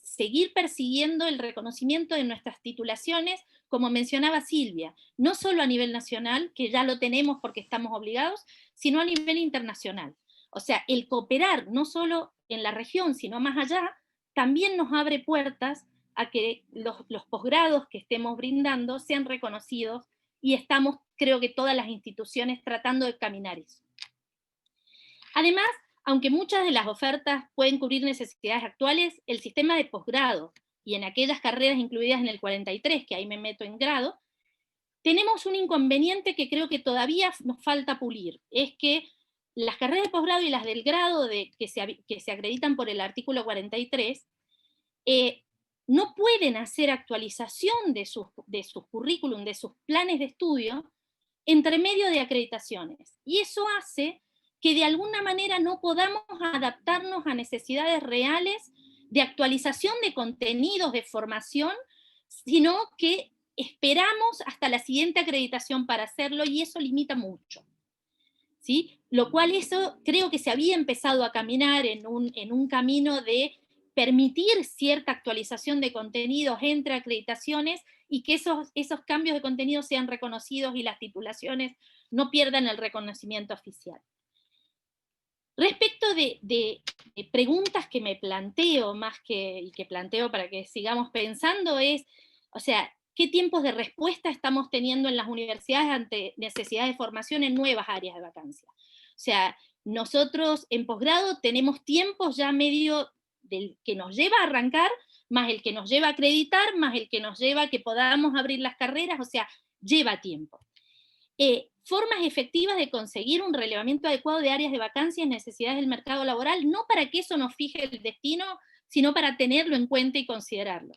seguir persiguiendo el reconocimiento de nuestras titulaciones, como mencionaba Silvia, no solo a nivel nacional, que ya lo tenemos porque estamos obligados, sino a nivel internacional. O sea, el cooperar no solo en la región, sino más allá, también nos abre puertas a que los posgrados que estemos brindando sean reconocidos, y estamos, creo que todas las instituciones, tratando de caminar eso. Además, aunque muchas de las ofertas pueden cubrir necesidades actuales, el sistema de posgrado, y en aquellas carreras incluidas en el 43, que ahí me meto en grado, tenemos un inconveniente que creo que todavía nos falta pulir, es que las carreras de posgrado y las del grado que se acreditan por el artículo 43, no pueden hacer actualización de sus currículum, de sus planes de estudio, entre medio de acreditaciones. Y eso hace que de alguna manera no podamos adaptarnos a necesidades reales de actualización de contenidos de formación, sino que esperamos hasta la siguiente acreditación para hacerlo, y eso limita mucho, ¿sí? Lo cual eso creo que se había empezado a caminar en un camino de permitir cierta actualización de contenidos entre acreditaciones y que esos cambios de contenido sean reconocidos y las titulaciones no pierdan el reconocimiento oficial. Respecto de preguntas que me planteo, y que planteo para que sigamos pensando, es, o sea, ¿qué tiempos de respuesta estamos teniendo en las universidades ante necesidades de formación en nuevas áreas de vacancia? O sea, nosotros en posgrado tenemos tiempos ya medio del que nos lleva a arrancar, más el que nos lleva a acreditar, más el que nos lleva a que podamos abrir las carreras, o sea, lleva tiempo. Formas efectivas de conseguir un relevamiento adecuado de áreas de vacancia y necesidades del mercado laboral, no para que eso nos fije el destino, sino para tenerlo en cuenta y considerarlo.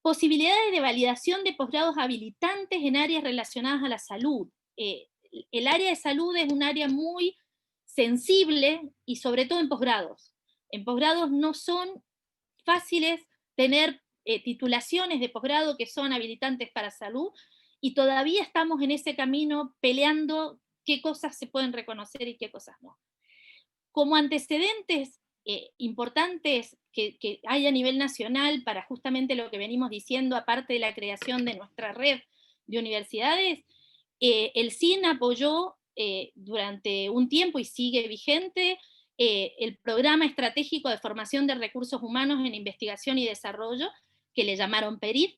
Posibilidades de validación de posgrados habilitantes en áreas relacionadas a la salud. El área de salud es un área muy sensible, y sobre todo en posgrados. En posgrados no son fáciles tener titulaciones de posgrado que son habilitantes para salud, y todavía estamos en ese camino peleando qué cosas se pueden reconocer y qué cosas no. Como antecedentes importantes que hay a nivel nacional para justamente lo que venimos diciendo, aparte de la creación de nuestra red de universidades, el CIN apoyó durante un tiempo, y sigue vigente, el Programa Estratégico de Formación de Recursos Humanos en Investigación y Desarrollo, que le llamaron PERID.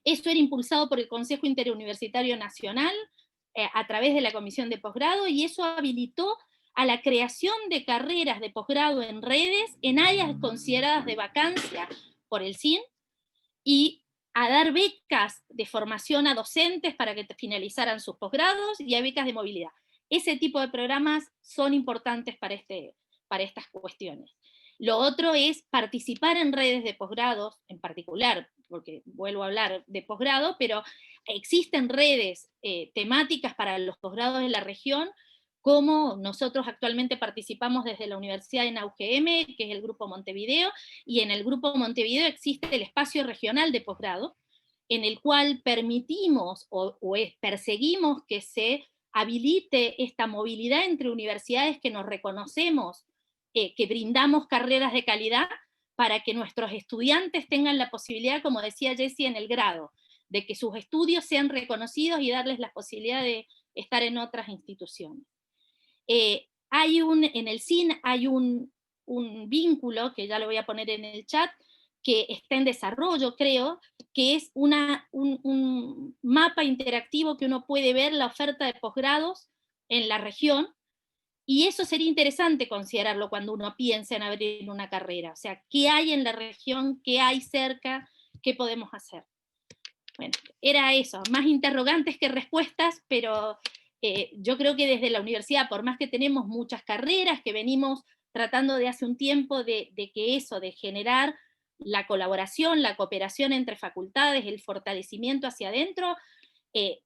Esto era impulsado por el Consejo Interuniversitario Nacional a través de la Comisión de Posgrado, y eso habilitó a la creación de carreras de posgrado en redes en áreas consideradas de vacancia por el CIN, y a dar becas de formación a docentes para que finalizaran sus posgrados, y a becas de movilidad. Ese tipo de programas son importantes para estas cuestiones. Lo otro es participar en redes de posgrados, en particular, porque vuelvo a hablar de posgrado, pero existen redes temáticas para los posgrados de la región, como nosotros actualmente participamos desde la Universidad en UGM, que es el Grupo Montevideo, y en el Grupo Montevideo existe el espacio regional de posgrado, en el cual permitimos perseguimos que se habilite esta movilidad entre universidades que nos reconocemos que brindamos carreras de calidad para que nuestros estudiantes tengan la posibilidad, como decía Jessie, en el grado, de que sus estudios sean reconocidos y darles la posibilidad de estar en otras instituciones. En el CIN hay un vínculo, que ya lo voy a poner en el chat, que está en desarrollo, creo, que es un mapa interactivo que uno puede ver la oferta de posgrados en la región, y eso sería interesante considerarlo cuando uno piensa en abrir una carrera. O sea, ¿qué hay en la región? ¿Qué hay cerca? ¿Qué podemos hacer? Bueno, era eso, más interrogantes que respuestas, pero yo creo que desde la universidad, por más que tenemos muchas carreras, que venimos tratando de hace un tiempo de que eso, de generar la colaboración, la cooperación entre facultades, el fortalecimiento hacia adentro,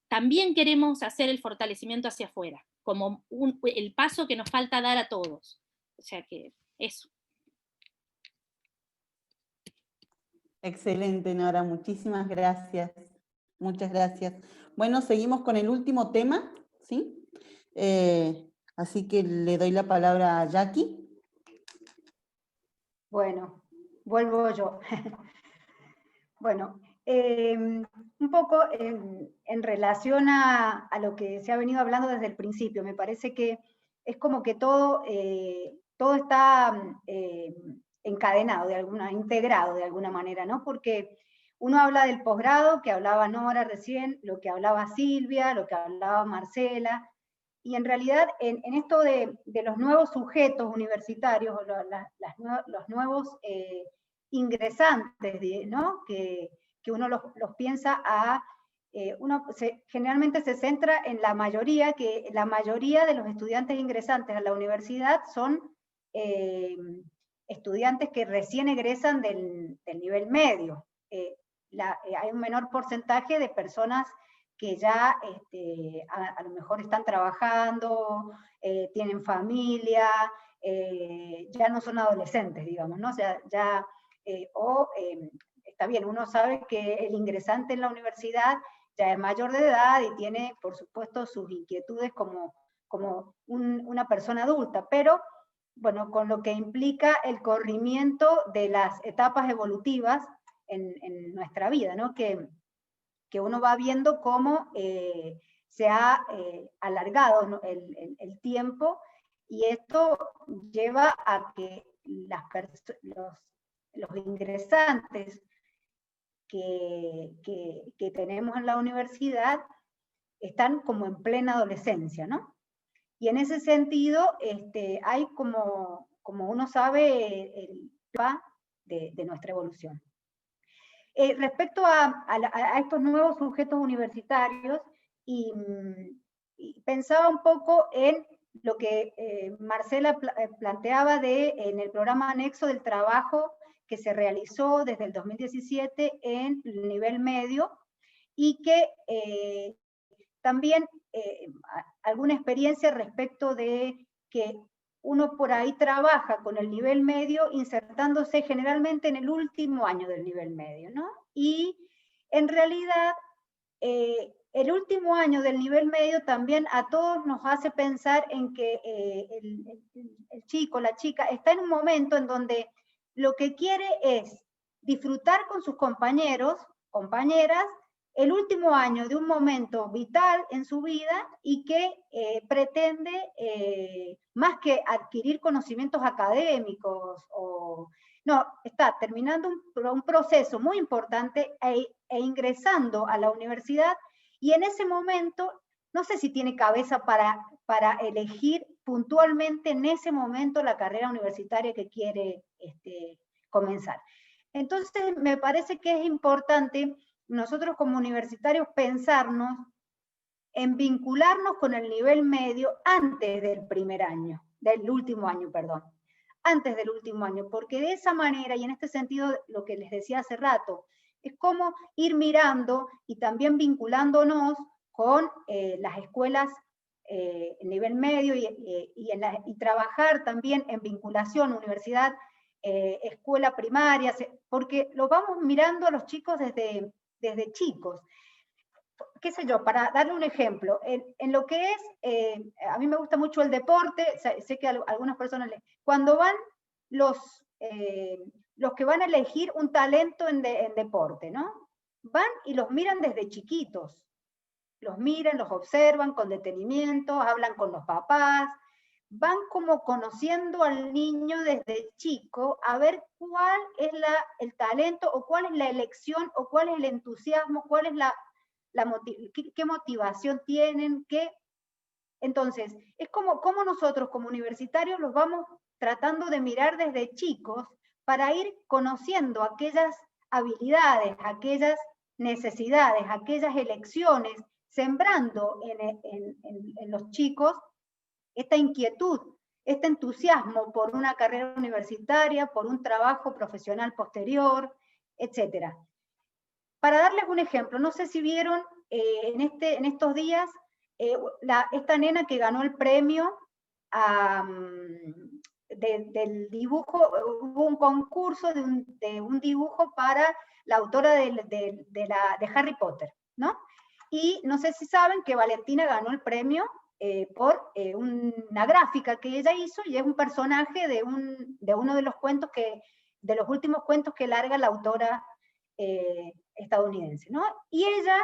también queremos hacer el fortalecimiento hacia afuera, como el paso que nos falta dar a todos. O sea que eso. Excelente, Nora, muchísimas gracias. Muchas gracias. Bueno, seguimos con el último tema, ¿sí? Así que le doy la palabra a Jackie. Bueno, vuelvo yo. Bueno, un poco en relación a lo que se ha venido hablando desde el principio, me parece que es como que todo está encadenado, integrado de alguna manera, ¿no? Porque uno habla del posgrado, que hablaba Nora recién, lo que hablaba Silvia, lo que hablaba Marcela, y en realidad en esto de los nuevos sujetos universitarios, los nuevos ingresantes, ¿no? Que uno los piensa generalmente se centra en la mayoría, que la mayoría de los estudiantes ingresantes a la universidad son estudiantes que recién egresan del nivel medio. Hay un menor porcentaje de personas que ya a lo mejor están trabajando, tienen familia, ya no son adolescentes, digamos, ¿no? O sea, ya, está bien, uno sabe que el ingresante en la universidad ya es mayor de edad y tiene, por supuesto, sus inquietudes como una persona adulta, pero, bueno, con lo que implica el corrimiento de las etapas evolutivas en nuestra vida, ¿no? Que uno va viendo cómo se ha alargado, ¿no? el tiempo, y esto lleva a que los ingresantes que tenemos en la universidad están como en plena adolescencia, ¿no? Y en ese sentido hay como uno sabe el mapa de nuestra evolución. Respecto a estos nuevos sujetos universitarios, y pensaba un poco en lo que Marcela planteaba en el programa anexo del trabajo que se realizó desde el 2017 en el nivel medio, y que también alguna experiencia respecto de que uno por ahí trabaja con el nivel medio insertándose generalmente en el último año del nivel medio, ¿no? Y en realidad el último año del nivel medio también a todos nos hace pensar en que el chico, la chica, está en un momento en donde lo que quiere es disfrutar con sus compañeros, compañeras, el último año de un momento vital en su vida, y que pretende, más que adquirir conocimientos académicos, no, está terminando un proceso muy importante e ingresando a la universidad, y en ese momento, no sé si tiene cabeza para elegir puntualmente en ese momento la carrera universitaria que quiere comenzar. Entonces, me parece que es importante nosotros como universitarios pensarnos en vincularnos con el nivel medio antes del último año, perdón, antes del último año, porque de esa manera, y en este sentido lo que les decía hace rato, es como ir mirando y también vinculándonos con las escuelas en nivel medio y trabajar también en vinculación universidad, escuela primaria, porque lo vamos mirando a los chicos desde chicos. qué sé yo, para darle un ejemplo, en lo que es, a mí me gusta mucho el deporte, sé que algunas personas, cuando van los que van a elegir un talento en deporte, ¿no? Van y los miran desde chiquitos, los miran, los observan con detenimiento, hablan con los papás, van como conociendo al niño desde chico a ver cuál es el talento, o cuál es la elección, o cuál es el entusiasmo, cuál es qué motivación tienen, entonces, es como nosotros como universitarios los vamos tratando de mirar desde chicos para ir conociendo aquellas habilidades, aquellas necesidades, aquellas elecciones, sembrando en los chicos esta inquietud, este entusiasmo por una carrera universitaria, por un trabajo profesional posterior, etc. Para darles un ejemplo, no sé si vieron en estos días esta nena que ganó el premio del dibujo, hubo un concurso de un dibujo para la autora de Harry Potter, ¿no? Y no sé si saben que Valentina ganó el premio por una gráfica que ella hizo, y es un personaje de uno de los cuentos de los últimos cuentos que larga la autora estadounidense, ¿no? Y ella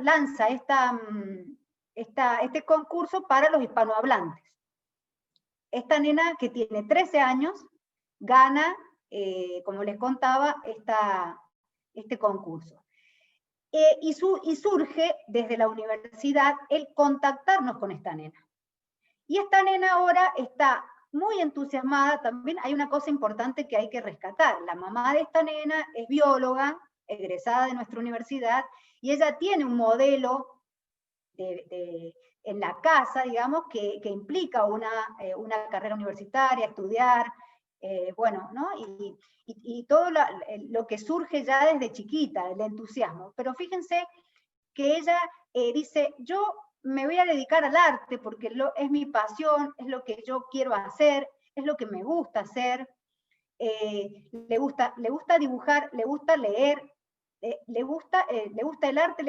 lanza este concurso para los hispanohablantes. Esta nena, que tiene 13 años, gana, como les contaba, este concurso. Y surge desde la universidad el contactarnos con esta nena. Y esta nena ahora está muy entusiasmada. También hay una cosa importante que hay que rescatar. La mamá de esta nena es bióloga, egresada de nuestra universidad, y ella tiene un modelo en la casa, digamos, que implica una carrera universitaria, estudiar, bueno, ¿no? Y todo lo que surge ya desde chiquita, el entusiasmo. Pero fíjense que ella dice, yo me voy a dedicar al arte porque es mi pasión, es lo que yo quiero hacer, es lo que me gusta hacer, le gusta dibujar, le gusta leer, le gusta el arte,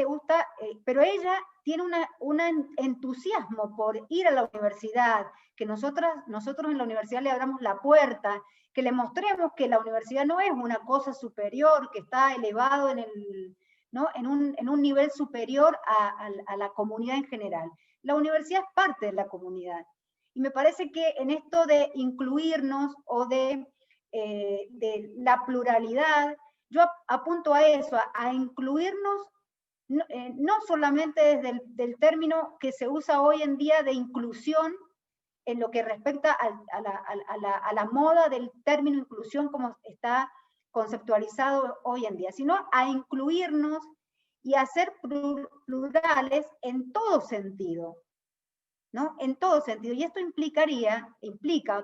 pero ella tiene un entusiasmo por ir a la universidad, que nosotros en la universidad le abramos la puerta, que le mostremos que la universidad no es una cosa superior, que está elevado en un nivel superior a la comunidad en general. La universidad es parte de la comunidad. Y me parece que en esto de incluirnos o de la pluralidad, yo apunto a eso, a incluirnos, no solamente desde el término que se usa hoy en día de inclusión, en lo que respecta a la moda del término inclusión como está conceptualizado hoy en día, sino a incluirnos y a ser plurales en todo sentido, ¿no? En todo sentido. Y esto implica,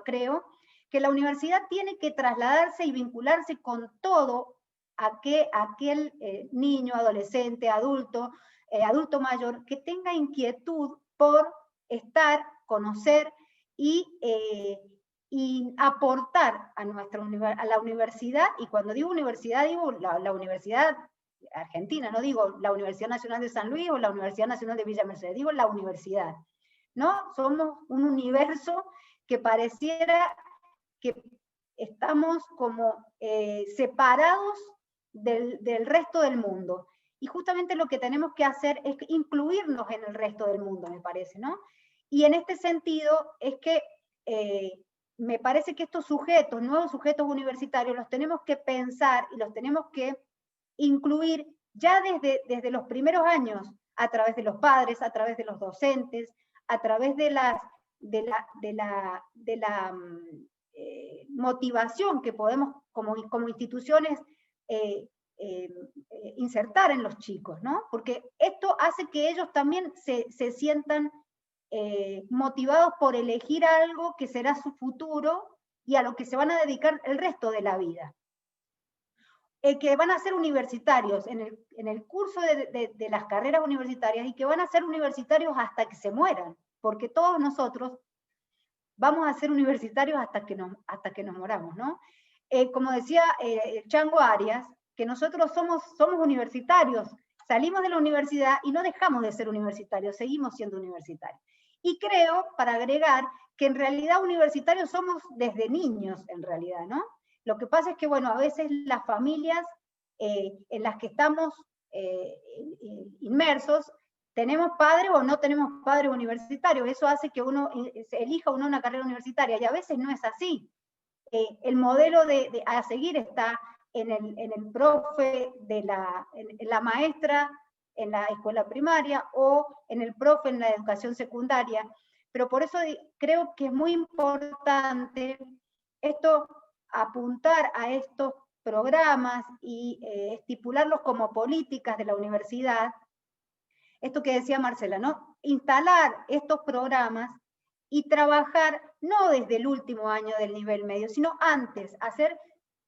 creo, que la universidad tiene que trasladarse y vincularse con todo aquel niño, adolescente, adulto mayor, que tenga inquietud por estar, conocer y aportar a la universidad. Y cuando digo universidad, digo la universidad argentina, no digo la Universidad Nacional de San Luis o la Universidad Nacional de Villa Mercedes, digo la universidad, ¿no? Somos un universo que pareciera que estamos como separados del resto del mundo. Y justamente lo que tenemos que hacer es incluirnos en el resto del mundo, me parece, ¿no? Y en este sentido es que me parece que estos sujetos, nuevos sujetos universitarios, los tenemos que pensar y los tenemos que incluir ya desde los primeros años, a través de los padres, a través de los docentes, a través de la motivación que podemos como instituciones insertar en los chicos, ¿no? Porque esto hace que ellos también se sientan motivados por elegir algo que será su futuro y a lo que se van a dedicar el resto de la vida. Que van a ser universitarios en el curso de las carreras universitarias, y que van a ser universitarios hasta que se mueran, porque todos nosotros vamos a ser universitarios hasta que nos moramos, ¿no? Como decía Chango Arias, que nosotros somos universitarios salimos de la universidad y no dejamos de ser universitarios, seguimos siendo universitarios. Y creo, para agregar, que en realidad universitarios somos desde niños, en realidad, ¿no? Lo que pasa es que, bueno, a veces las familias en las que estamos inmersos, tenemos padres o no tenemos padres universitarios, eso hace que uno elija una carrera universitaria, y a veces no es así. El modelo a seguir está en el profe, en la maestra en la escuela primaria, o en el profe en la educación secundaria, pero por eso creo que es muy importante apuntar a estos programas y estipularlos como políticas de la universidad. Esto que decía Marcela, ¿no? Instalar estos programas y trabajar no desde el último año del nivel medio, sino antes, hacer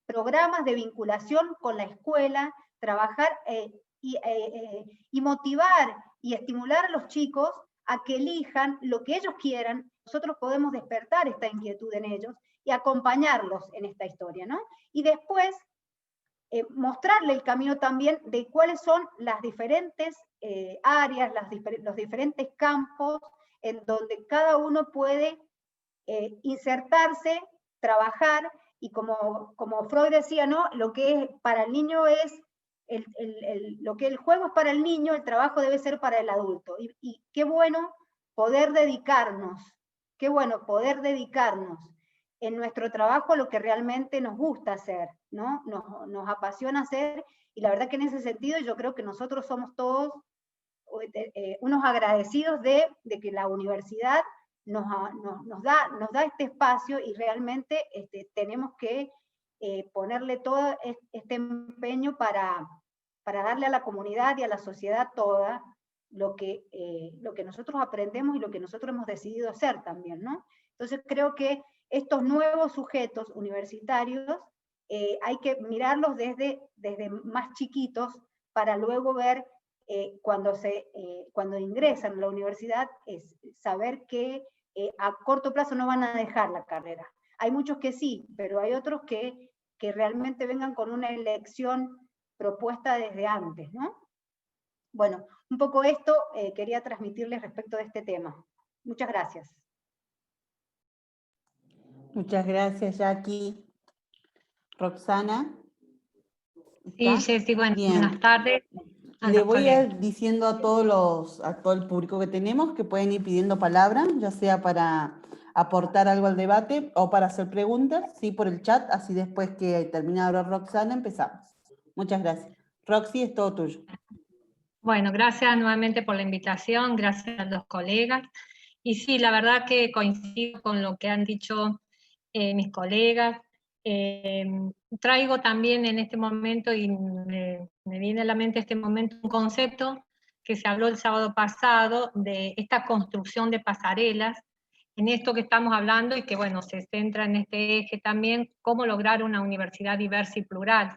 programas de vinculación con la escuela, trabajar y motivar y estimular a los chicos a que elijan lo que ellos quieran. Nosotros podemos despertar esta inquietud en ellos y acompañarlos en esta historia, ¿no? Y después mostrarle el camino también de cuáles son las diferentes áreas, los diferentes campos en donde cada uno puede insertarse, trabajar, y como Freud decía, ¿no? Lo que es para el niño es, lo que el juego es para el niño, el trabajo debe ser para el adulto. Y qué bueno poder dedicarnos, en nuestro trabajo lo que realmente nos gusta hacer, ¿no? Nos apasiona hacer, y la verdad que en ese sentido yo creo que nosotros somos todos unos agradecidos de que la universidad nos da este espacio, y realmente tenemos que ponerle todo este empeño para darle a la comunidad y a la sociedad toda lo que nosotros aprendemos y lo que nosotros hemos decidido hacer también, ¿no? Entonces creo que estos nuevos sujetos universitarios hay que mirarlos desde más chiquitos, para luego ver cuando ingresan a la universidad, saber que a corto plazo no van a dejar la carrera. Hay muchos que sí, pero hay otros que realmente vengan con una elección propuesta desde antes, ¿no? Bueno, un poco esto quería transmitirles respecto de este tema. Muchas gracias. Muchas gracias, Jackie. Roxana. Sí, Jessy, buenas tardes. Le voy a ir diciendo a todo el público que tenemos que pueden ir pidiendo palabra, ya sea para aportar algo al debate o para hacer preguntas, sí, por el chat, así después que termine de hablar Roxana empezamos. Muchas gracias. Roxy, es todo tuyo. Bueno, gracias nuevamente por la invitación, gracias a los colegas. Y sí, la verdad que coincido con lo que han dicho mis colegas. Traigo también en este momento, y me viene a la mente este momento, un concepto que se habló el sábado pasado, de esta construcción de pasarelas, en esto que estamos hablando, y que bueno, se centra en este eje también, cómo lograr una universidad diversa y plural.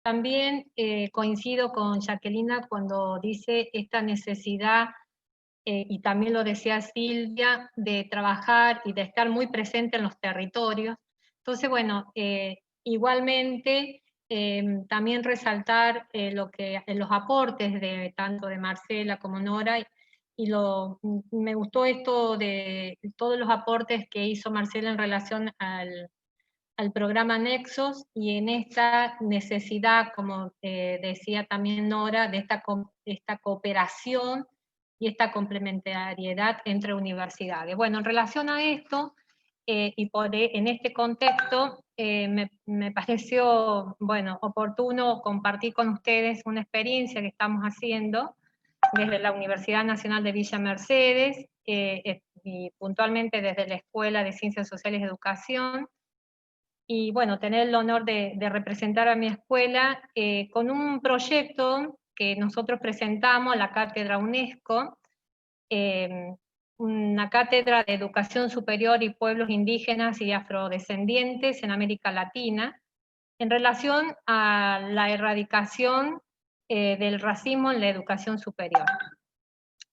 También coincido con Jacquelina cuando dice esta necesidad, y también lo decía Silvia, de trabajar y de estar muy presente en los territorios. Entonces, bueno, igualmente también resaltar los aportes tanto de Marcela como Nora, me gustó esto de todos los aportes que hizo Marcela en relación al programa Nexos, y en esta necesidad, como decía también Nora, de esta cooperación y esta complementariedad entre universidades. Bueno, en relación a esto, en este contexto, me pareció, bueno, oportuno compartir con ustedes una experiencia que estamos haciendo desde la Universidad Nacional de Villa Mercedes, y puntualmente desde la Escuela de Ciencias Sociales y Educación, y bueno, tener el honor de representar a mi escuela con un proyecto que nosotros presentamos a la Cátedra UNESCO, una cátedra de educación superior y pueblos indígenas y afrodescendientes en América Latina, en relación a la erradicación del racismo en la educación superior.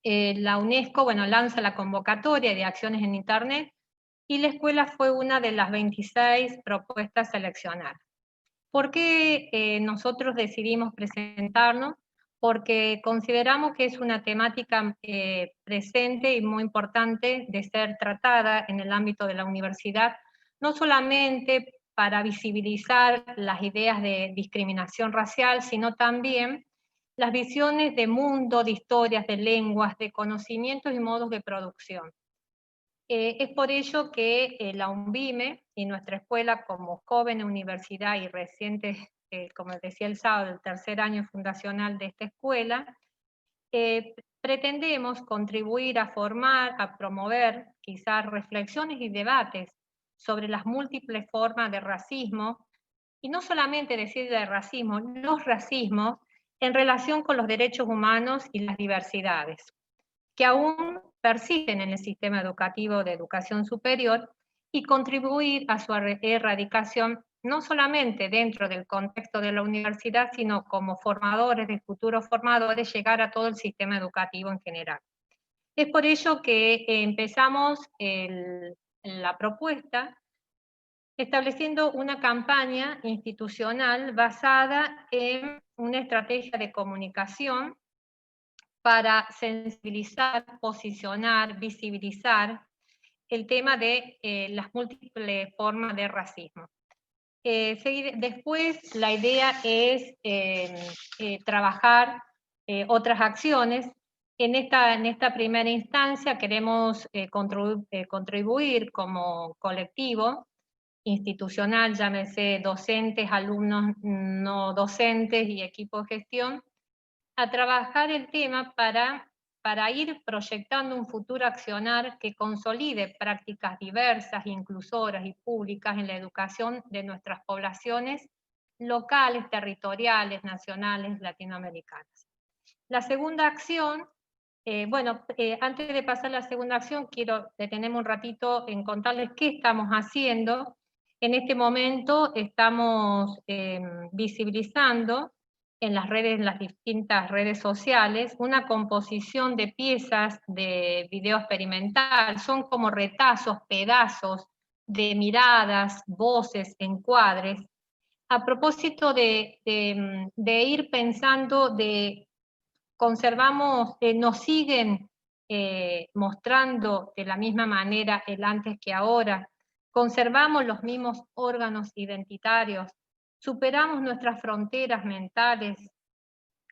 La UNESCO, bueno, lanza la convocatoria de acciones en Internet, y la escuela fue una de las 26 propuestas seleccionadas. ¿Por qué nosotros decidimos presentarnos? porque consideramos que es una temática presente y muy importante de ser tratada en el ámbito de la universidad, no solamente para visibilizar las ideas de discriminación racial, sino también las visiones de mundo, de historias, de lenguas, de conocimientos y modos de producción. Es por ello que la UNVIME y nuestra escuela, como joven universidad y recientes, como decía el sábado, el tercer año fundacional de esta escuela, pretendemos contribuir a formar, a promover quizás reflexiones y debates sobre las múltiples formas de racismo, y no solamente decir de racismo, los racismos en relación con los derechos humanos y las diversidades, que aún persisten en el sistema educativo de educación superior, y contribuir a su erradicación no solamente dentro del contexto de la universidad, sino como formadores de futuros formadores, llegar a todo el sistema educativo en general. Es por ello que empezamos la propuesta estableciendo una campaña institucional basada en una estrategia de comunicación para sensibilizar, posicionar, visibilizar el tema de las múltiples formas de racismo. Después la idea es trabajar otras acciones. En esta primera instancia queremos contribuir como colectivo institucional, llámese docentes, alumnos no docentes y equipo de gestión, a trabajar el tema para ir proyectando un futuro accionar que consolide prácticas diversas, inclusoras y públicas en la educación de nuestras poblaciones locales, territoriales, nacionales, latinoamericanas. La segunda acción, antes de pasar a la segunda acción, quiero detenerme un ratito en contarles qué estamos haciendo. En este momento estamos visibilizando en las distintas redes sociales, una composición de piezas de video experimental, son como retazos, pedazos de miradas, voces, encuadres, a propósito de ir pensando, nos siguen mostrando de la misma manera el antes que ahora, conservamos los mismos órganos identitarios, superamos nuestras fronteras mentales,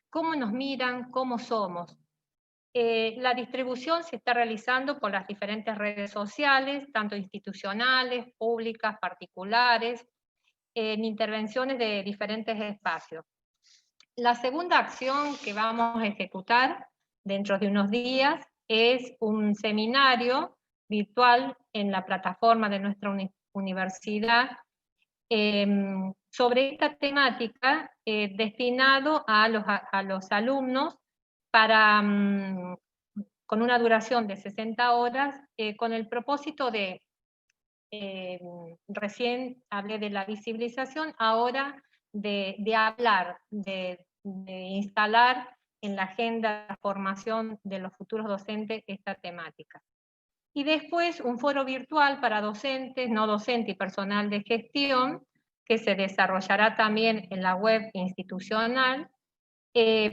cómo nos miran, cómo somos. La distribución se está realizando por las diferentes redes sociales, tanto institucionales, públicas, particulares, en intervenciones de diferentes espacios. La segunda acción que vamos a ejecutar dentro de unos días es un seminario virtual en la plataforma de nuestra universidad sobre esta temática destinado a los alumnos con una duración de 60 horas, con el propósito de, recién hablé de la visibilización, ahora de hablar, de instalar en la agenda de formación de los futuros docentes esta temática. Y después un foro virtual para docentes, no docentes y personal de gestión, que se desarrollará también en la web institucional,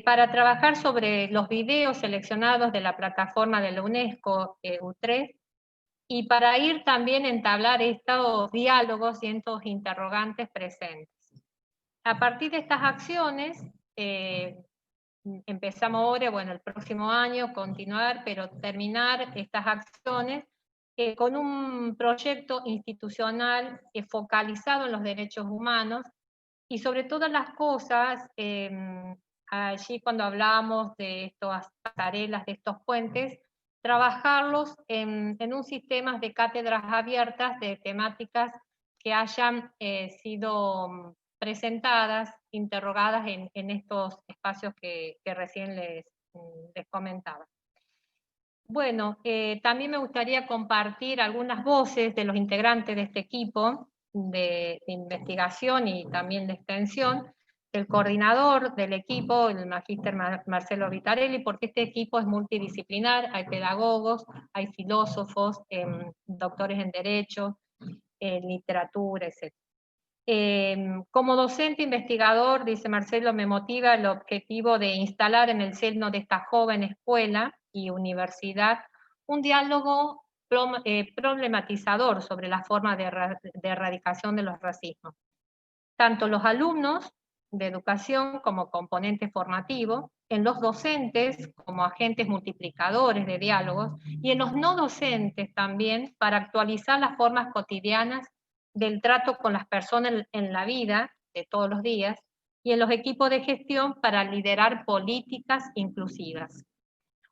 para trabajar sobre los videos seleccionados de la plataforma de la UNESCO U3, y para ir también a entablar estos diálogos y estos interrogantes presentes. A partir de estas acciones, empezamos ahora, el próximo año, continuar, pero terminar estas acciones con un proyecto institucional focalizado en los derechos humanos, y sobre todas las cosas, allí cuando hablamos de estas pasarelas, de estos puentes, trabajarlos en un sistema de cátedras abiertas de temáticas que hayan sido presentadas, interrogadas en estos espacios que recién les comentaba. Bueno, también me gustaría compartir algunas voces de los integrantes de este equipo de investigación y también de extensión, el coordinador del equipo, el magíster Marcelo Vitarelli, porque este equipo es multidisciplinar, hay pedagogos, hay filósofos, doctores en Derecho, en Literatura, etc. Como docente investigador, dice Marcelo, me motiva el objetivo de instalar en el seno de esta joven escuela y universidad un diálogo problematizador sobre la forma de erradicación de los racismos. Tanto los alumnos de educación como componente formativo, en los docentes como agentes multiplicadores de diálogos, y en los no docentes también para actualizar las formas cotidianas del trato con las personas en la vida de todos los días, y en los equipos de gestión para liderar políticas inclusivas.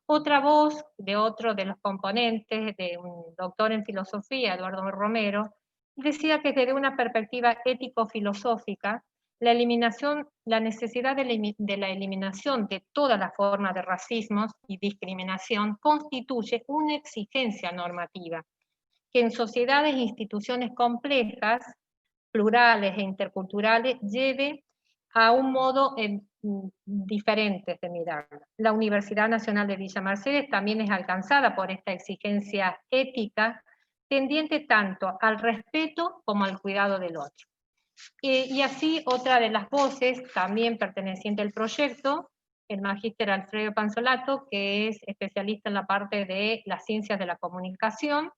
Otra voz de otro de los componentes, de un doctor en filosofía, Eduardo Romero, decía que desde una perspectiva ético-filosófica, la necesidad de la eliminación de todas las formas de racismo y discriminación constituye una exigencia normativa, que en sociedades e instituciones complejas, plurales e interculturales, lleve a un modo diferente de mirar. La Universidad Nacional de Villa Mercedes también es alcanzada por esta exigencia ética, tendiente tanto al respeto como al cuidado del otro. Y así otra de las voces, también perteneciente al proyecto, el magíster Alfredo Panzolato, que es especialista en la parte de las ciencias de la comunicación,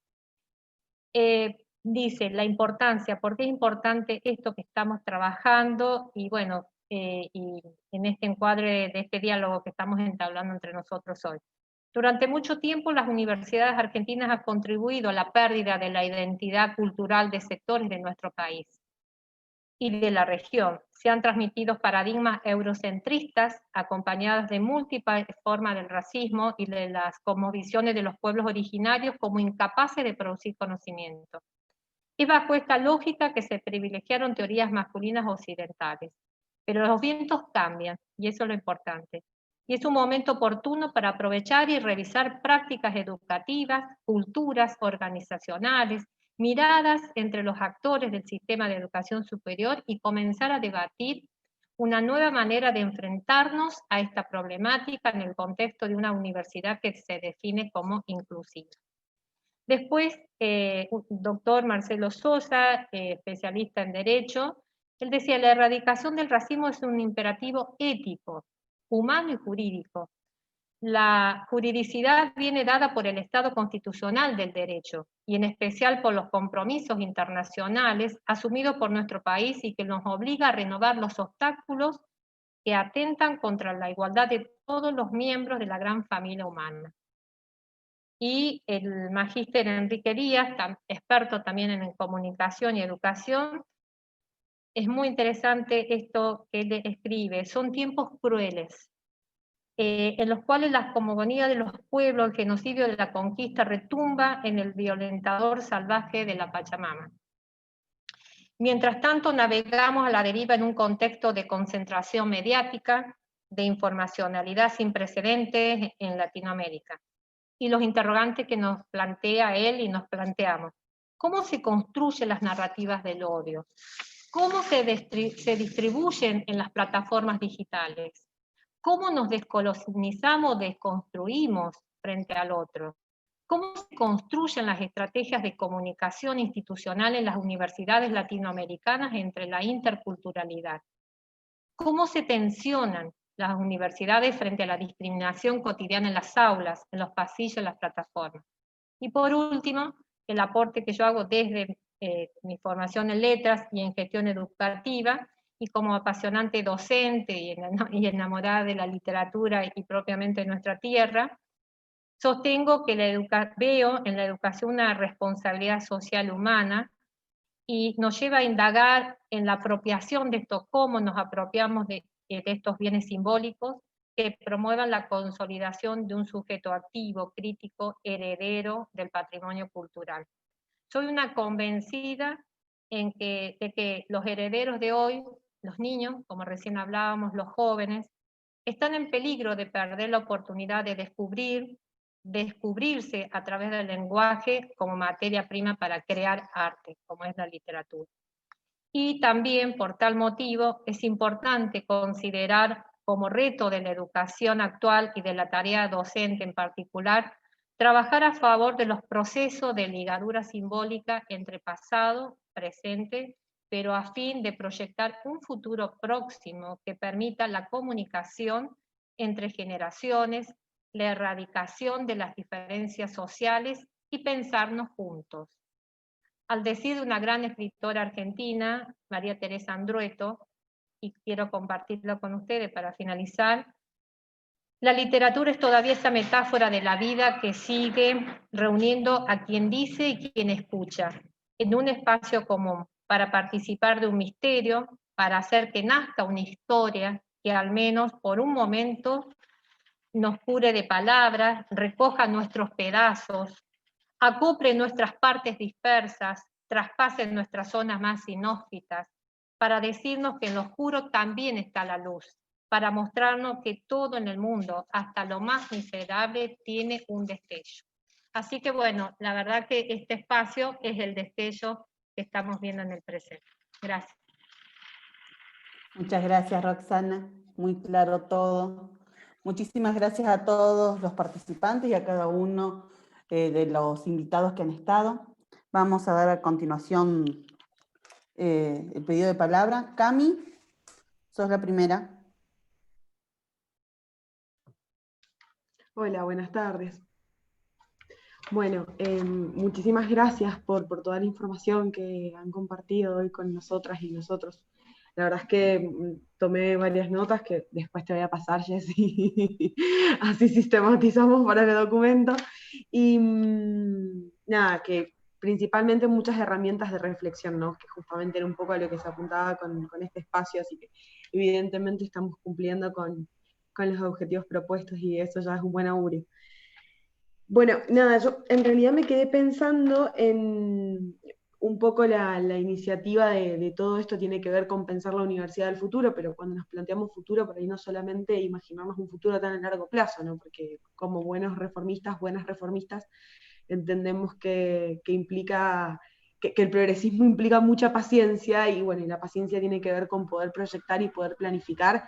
dice la importancia, por qué es importante esto que estamos trabajando, y bueno, y en este encuadre de este diálogo que estamos entablando entre nosotros hoy. Durante mucho tiempo las universidades argentinas han contribuido a la pérdida de la identidad cultural de sectores de nuestro país y de la región. Se han transmitido paradigmas eurocentristas acompañadas de múltiples formas del racismo y de las cosmovisiones de los pueblos originarios como incapaces de producir conocimiento. Es bajo esta lógica que se privilegiaron teorías masculinas occidentales. Pero los vientos cambian, y eso es lo importante. Y es un momento oportuno para aprovechar y revisar prácticas educativas, culturas organizacionales, miradas entre los actores del sistema de educación superior y comenzar a debatir una nueva manera de enfrentarnos a esta problemática en el contexto de una universidad que se define como inclusiva. Después, doctor Marcelo Sosa, especialista en Derecho, él decía, la erradicación del racismo es un imperativo ético, humano y jurídico. La juridicidad viene dada por el Estado constitucional del derecho, y en especial por los compromisos internacionales asumidos por nuestro país y que nos obliga a renovar los obstáculos que atentan contra la igualdad de todos los miembros de la gran familia humana. Y el magíster Enrique Díaz, experto también en comunicación y educación, es muy interesante esto que él escribe. Son tiempos crueles, en los cuales la cosmogonía de los pueblos, el genocidio de la conquista retumba en el violentador salvaje de la Pachamama. Mientras tanto, navegamos a la deriva en un contexto de concentración mediática, de informacionalidad sin precedentes en Latinoamérica. Y los interrogantes que nos plantea él y nos planteamos. ¿Cómo se construyen las narrativas del odio? ¿Cómo se distribuyen en las plataformas digitales? ¿Cómo nos descolonizamos, desconstruimos frente al otro? ¿Cómo se construyen las estrategias de comunicación institucional en las universidades latinoamericanas entre la interculturalidad? ¿Cómo se tensionan las universidades frente a la discriminación cotidiana en las aulas, en los pasillos, en las plataformas? Y por último, el aporte que yo hago desde mi formación en letras y en gestión educativa, y como apasionante docente y enamorada de la literatura y propiamente de nuestra tierra, sostengo que veo en la educación una responsabilidad social humana, y nos lleva a indagar en la apropiación de esto, cómo nos apropiamos de estos bienes simbólicos que promuevan la consolidación de un sujeto activo, crítico, heredero del patrimonio cultural. Soy una convencida de que los herederos de hoy, los niños, como recién hablábamos, los jóvenes, están en peligro de perder la oportunidad de descubrirse a través del lenguaje como materia prima para crear arte, como es la literatura. Y también, por tal motivo, es importante considerar como reto de la educación actual y de la tarea docente en particular, trabajar a favor de los procesos de ligadura simbólica entre pasado, presente pero a fin de proyectar un futuro próximo que permita la comunicación entre generaciones, la erradicación de las diferencias sociales y pensarnos juntos. Al decir de una gran escritora argentina, María Teresa Andrueto, y quiero compartirlo con ustedes para finalizar, la literatura es todavía esa metáfora de la vida que sigue reuniendo a quien dice y quien escucha, en un espacio común, para participar de un misterio, para hacer que nazca una historia que al menos por un momento nos cure de palabras, recoja nuestros pedazos, acople nuestras partes dispersas, traspase nuestras zonas más inhóspitas, para decirnos que en lo oscuro también está la luz, para mostrarnos que todo en el mundo, hasta lo más miserable, tiene un destello. Así que bueno, la verdad que este espacio es el destello que estamos viendo en el presente. Gracias. Muchas gracias, Roxana. Muy claro todo. Muchísimas gracias a todos los participantes y a cada uno de los invitados que han estado. Vamos a dar a continuación el pedido de palabra. Cami, sos la primera. Hola, buenas tardes. Bueno, muchísimas gracias por toda la información que han compartido hoy con nosotras y nosotros. La verdad es que tomé varias notas que después te voy a pasar, Jessy, así sistematizamos para el documento. Y nada, que principalmente muchas herramientas de reflexión, ¿no? Que justamente era un poco a lo que se apuntaba con este espacio, así que evidentemente estamos cumpliendo con los objetivos propuestos y eso ya es un buen augurio. Bueno, nada, yo en realidad me quedé pensando en un poco la iniciativa de todo esto tiene que ver con pensar la universidad del futuro, pero cuando nos planteamos futuro, por ahí no solamente imaginarnos un futuro tan a largo plazo, ¿no? Porque como buenas reformistas, entendemos que implica, que el progresismo implica mucha paciencia, y bueno, y la paciencia tiene que ver con poder proyectar y poder planificar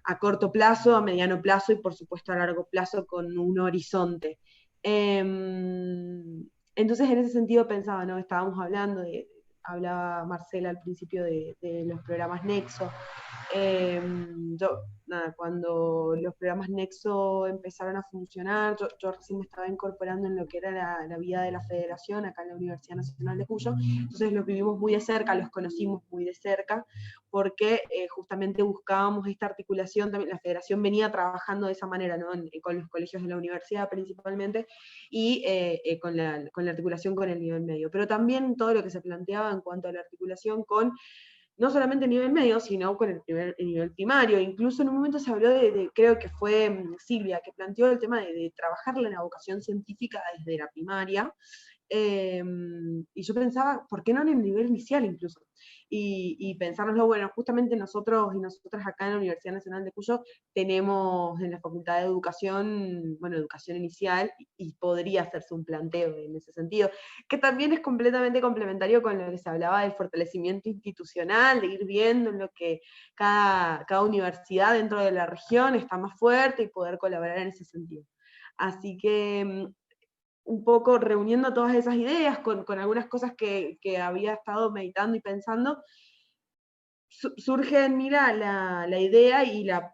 a corto plazo, a mediano plazo y por supuesto a largo plazo con un horizonte. Entonces en ese sentido pensaba, ¿no? Estábamos hablando hablaba Marcela al principio de los programas Nexo. Yo, nada, cuando los programas Nexo empezaron a funcionar, yo recién me estaba incorporando en lo que era la vida de la federación acá en la Universidad Nacional de Cuyo, entonces los vivimos muy de cerca, los conocimos muy de cerca, porque justamente buscábamos esta articulación, también la federación venía trabajando de esa manera, ¿no? Con los colegios de la universidad principalmente, y con la articulación con el nivel medio, pero también todo lo que se planteaba en cuanto a la articulación con no solamente el nivel medio, sino con el nivel primario. Incluso en un momento se habló creo que fue Silvia, que planteó el tema de trabajar la vocación científica desde la primaria, y yo pensaba, ¿por qué no en el nivel inicial incluso? Y pensárnoslo, bueno, justamente nosotros y nosotras acá en la Universidad Nacional de Cuyo tenemos en la Facultad de Educación, bueno, educación inicial, y podría hacerse un planteo en ese sentido, que también es completamente complementario con lo que se hablaba del fortalecimiento institucional, de ir viendo en lo que cada universidad dentro de la región está más fuerte y poder colaborar en ese sentido. Así que un poco reuniendo todas esas ideas con algunas cosas que había estado meditando y pensando, surge en mí la idea y la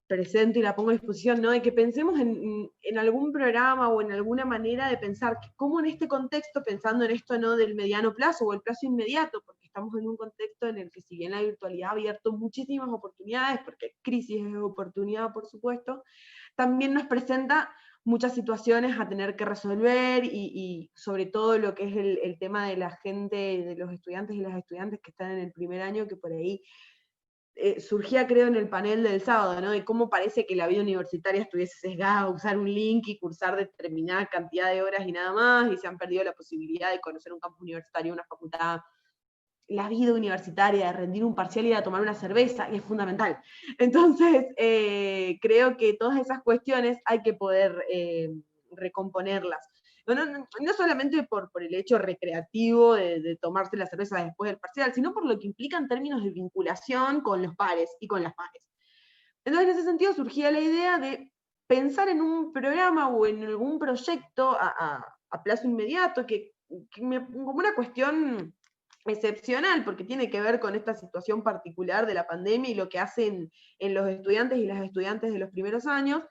presento y la pongo a disposición, ¿no? De que pensemos en algún programa o en alguna manera de pensar cómo en este contexto, pensando en esto no del mediano plazo o el plazo inmediato, porque estamos en un contexto en el que si bien la virtualidad ha abierto muchísimas oportunidades, porque crisis es oportunidad por supuesto, también nos presenta muchas situaciones a tener que resolver y sobre todo lo que es el tema de la gente, de los estudiantes y las estudiantes que están en el primer año, que por ahí surgía creo en el panel del sábado, ¿no? De cómo parece que la vida universitaria estuviese sesgada a usar un link y cursar determinada cantidad de horas y nada más, y se han perdido la posibilidad de conocer un campus universitario, una facultad, la vida universitaria, de rendir un parcial y ir a tomar una cerveza, y es fundamental. Entonces, creo que todas esas cuestiones hay que poder recomponerlas. No solamente por el hecho recreativo de tomarse la cerveza después del parcial, sino por lo que implica en términos de vinculación con los pares y con las pares. Entonces, en ese sentido, surgía la idea de pensar en un programa o en algún proyecto a plazo inmediato, como una cuestión excepcional, porque tiene que ver con esta situación particular de la pandemia y lo que hacen en los estudiantes y las estudiantes de los primeros años,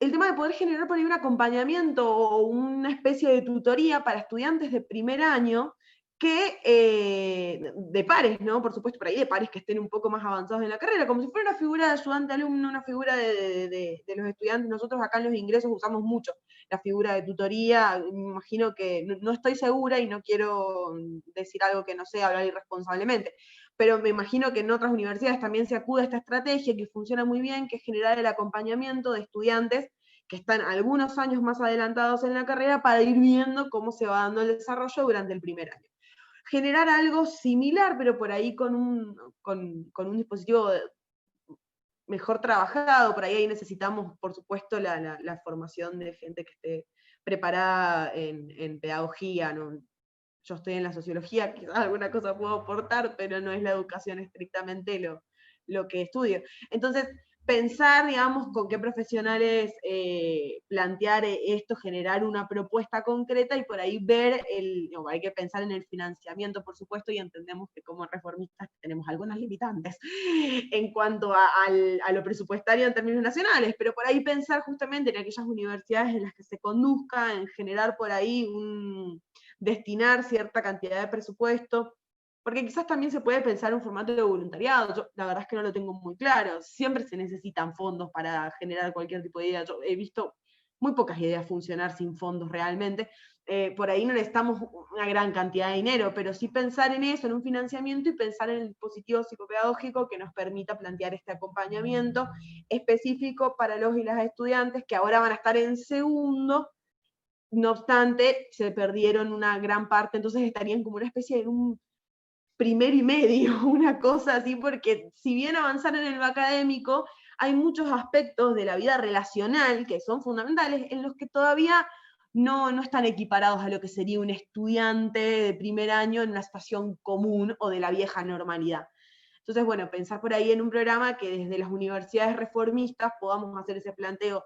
el tema de poder generar por ahí un acompañamiento o una especie de tutoría para estudiantes de primer año que, de pares, ¿no? Por supuesto, por ahí de pares que estén un poco más avanzados en la carrera, como si fuera una figura de ayudante-alumno, una figura de los estudiantes. Nosotros acá en los ingresos usamos mucho la figura de tutoría. Me imagino que, no estoy segura y no quiero decir algo que no sé, hablar irresponsablemente, pero me imagino que en otras universidades también se acude a esta estrategia que funciona muy bien, que es generar el acompañamiento de estudiantes que están algunos años más adelantados en la carrera para ir viendo cómo se va dando el desarrollo durante el primer año. Generar algo similar, pero por ahí con un dispositivo mejor trabajado. Por ahí necesitamos, por supuesto, la formación de gente que esté preparada en pedagogía, ¿no? Yo estoy en la sociología, quizás alguna cosa puedo aportar, pero no es la educación estrictamente lo que estudio. Entonces, pensar, digamos, con qué profesionales plantear esto, generar una propuesta concreta y por ahí ver, hay que pensar en el financiamiento, por supuesto, y entendemos que como reformistas tenemos algunas limitantes en cuanto a lo presupuestario en términos nacionales, pero por ahí pensar justamente en aquellas universidades en las que se conduzca, en generar por ahí destinar cierta cantidad de presupuesto, porque quizás también se puede pensar un formato de voluntariado. Yo la verdad es que no lo tengo muy claro. Siempre se necesitan fondos para generar cualquier tipo de idea. Yo he visto muy pocas ideas funcionar sin fondos realmente. Por ahí no necesitamos una gran cantidad de dinero, pero sí pensar en eso, en un financiamiento, y pensar en el dispositivo psicopedagógico que nos permita plantear este acompañamiento específico para los y las estudiantes que ahora van a estar en segundo. No obstante, se perdieron una gran parte, entonces estarían como una especie de un primero y medio, una cosa así, porque si bien avanzar en lo académico, hay muchos aspectos de la vida relacional que son fundamentales, en los que todavía no están equiparados a lo que sería un estudiante de primer año en una situación común o de la vieja normalidad. Entonces, bueno, pensar por ahí en un programa que desde las universidades reformistas podamos hacer ese planteo.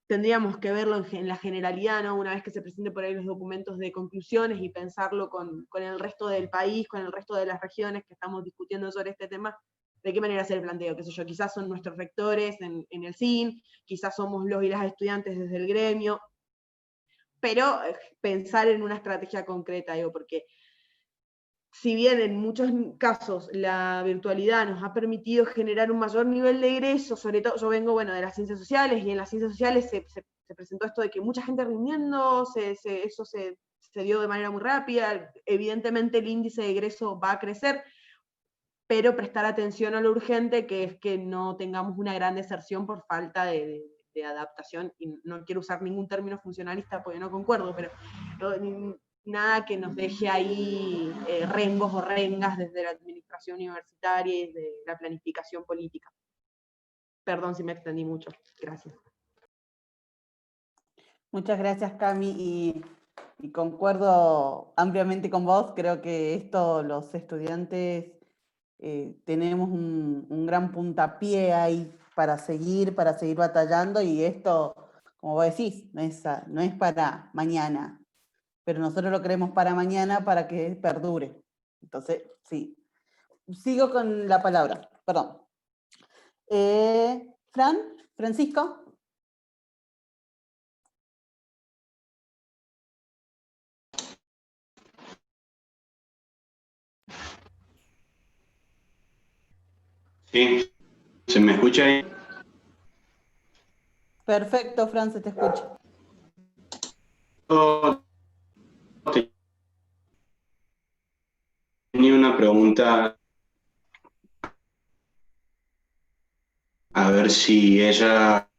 Tendríamos que verlo en la generalidad, ¿no? Una vez que se presenten por ahí los documentos de conclusiones y pensarlo con el resto del país, con el resto de las regiones que estamos discutiendo sobre este tema, de qué manera hacer el planteo, qué sé yo, quizás son nuestros rectores en el CIN, quizás somos los y las estudiantes desde el gremio, pero pensar en una estrategia concreta, digo, porque si bien en muchos casos la virtualidad nos ha permitido generar un mayor nivel de egreso, sobre todo, yo vengo, bueno, de las ciencias sociales, y en las ciencias sociales se presentó esto de que mucha gente rindiendo, eso se dio de manera muy rápida. Evidentemente el índice de egreso va a crecer, pero prestar atención a lo urgente, que es que no tengamos una gran deserción por falta de adaptación, y no quiero usar ningún término funcionalista porque no concuerdo, pero nada que nos deje ahí rengos o rengas desde la administración universitaria y desde la planificación política. Perdón si me extendí mucho. Gracias. Muchas gracias, Cami, y concuerdo ampliamente con vos. Creo que esto, los estudiantes, tenemos un gran puntapié ahí para seguir batallando, y esto, como vos decís, no es para mañana, pero nosotros lo queremos para mañana para que perdure. Entonces, sí. Sigo con la palabra, perdón. Francisco. Sí, ¿se me escucha ahí? Perfecto, Fran, se te escucha. Tenía una pregunta, a ver si ella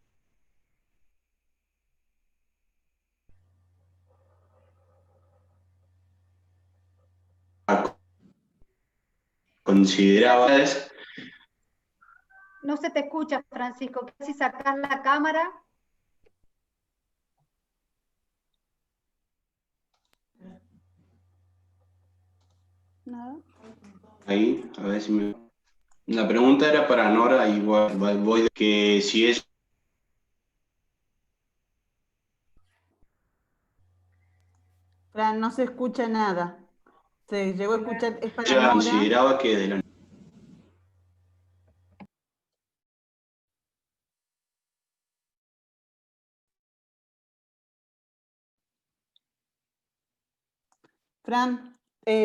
consideraba. No se te escucha, Francisco. Si sacas la cámara. No. Ahí, a ver si me... La pregunta era para Nora, igual voy de que si es... Fran, no se escucha nada. Se llegó a escuchar, es para Ya Nora. consideraba que de la... Fran,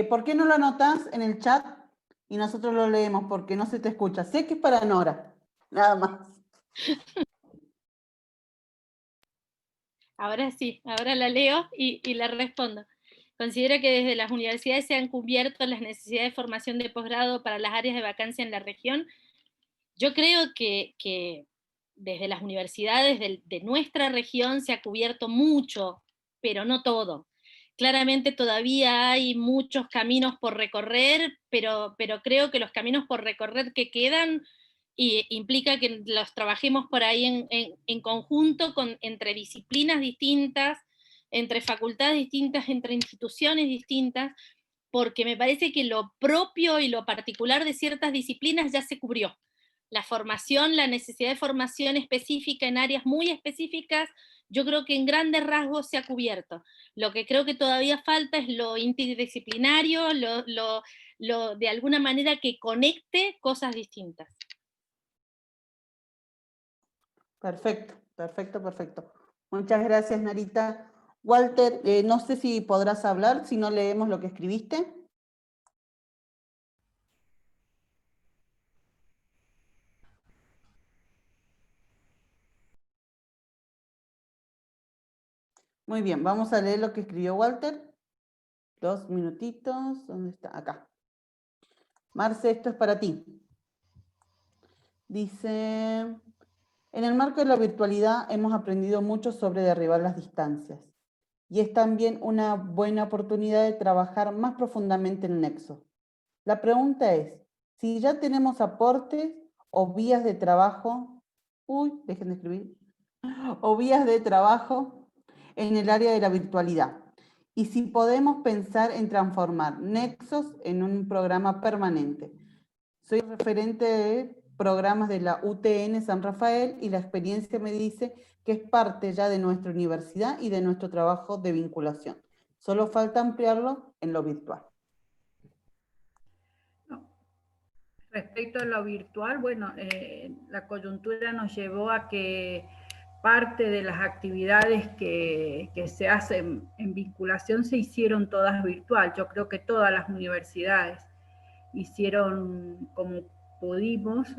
¿por qué no lo anotás en el chat y nosotros lo leemos? Porque no se te escucha. Sé que es para Nora, nada más. Ahora sí, ahora la leo y la respondo. Considero que desde las universidades se han cubierto las necesidades de formación de posgrado para las áreas de vacancia en la región. Yo creo que desde las universidades de nuestra región se ha cubierto mucho, pero no todo. Claramente todavía hay muchos caminos por recorrer, pero creo que los caminos por recorrer que quedan implica que los trabajemos por ahí en conjunto entre disciplinas distintas, entre facultades distintas, entre instituciones distintas, porque me parece que lo propio y lo particular de ciertas disciplinas ya se cubrió. La formación, la necesidad de formación específica en áreas muy específicas, yo creo que en grandes rasgos se ha cubierto. Lo que creo que todavía falta es lo interdisciplinario, lo de alguna manera que conecte cosas distintas. Perfecto, perfecto, perfecto. Muchas gracias, Narita. Walter, no sé si podrás hablar, si no leemos lo que escribiste. Muy bien, vamos a leer lo que escribió Walter. 2 minutitos, ¿dónde está? Acá. Marce, esto es para ti. Dice, en el marco de la virtualidad hemos aprendido mucho sobre derribar las distancias. Y es también una buena oportunidad de trabajar más profundamente el nexo. La pregunta es, si ya tenemos aportes o vías de trabajo, dejen de escribir, o vías de trabajo en el área de la virtualidad, y si podemos pensar en transformar Nexos en un programa permanente. Soy referente de programas de la UTN San Rafael y la experiencia me dice que es parte ya de nuestra universidad y de nuestro trabajo de vinculación. Solo falta ampliarlo en lo virtual. Respecto a lo virtual, bueno, la coyuntura nos llevó a que parte de las actividades que se hacen en vinculación se hicieron todas virtual. Yo creo que todas las universidades hicieron como pudimos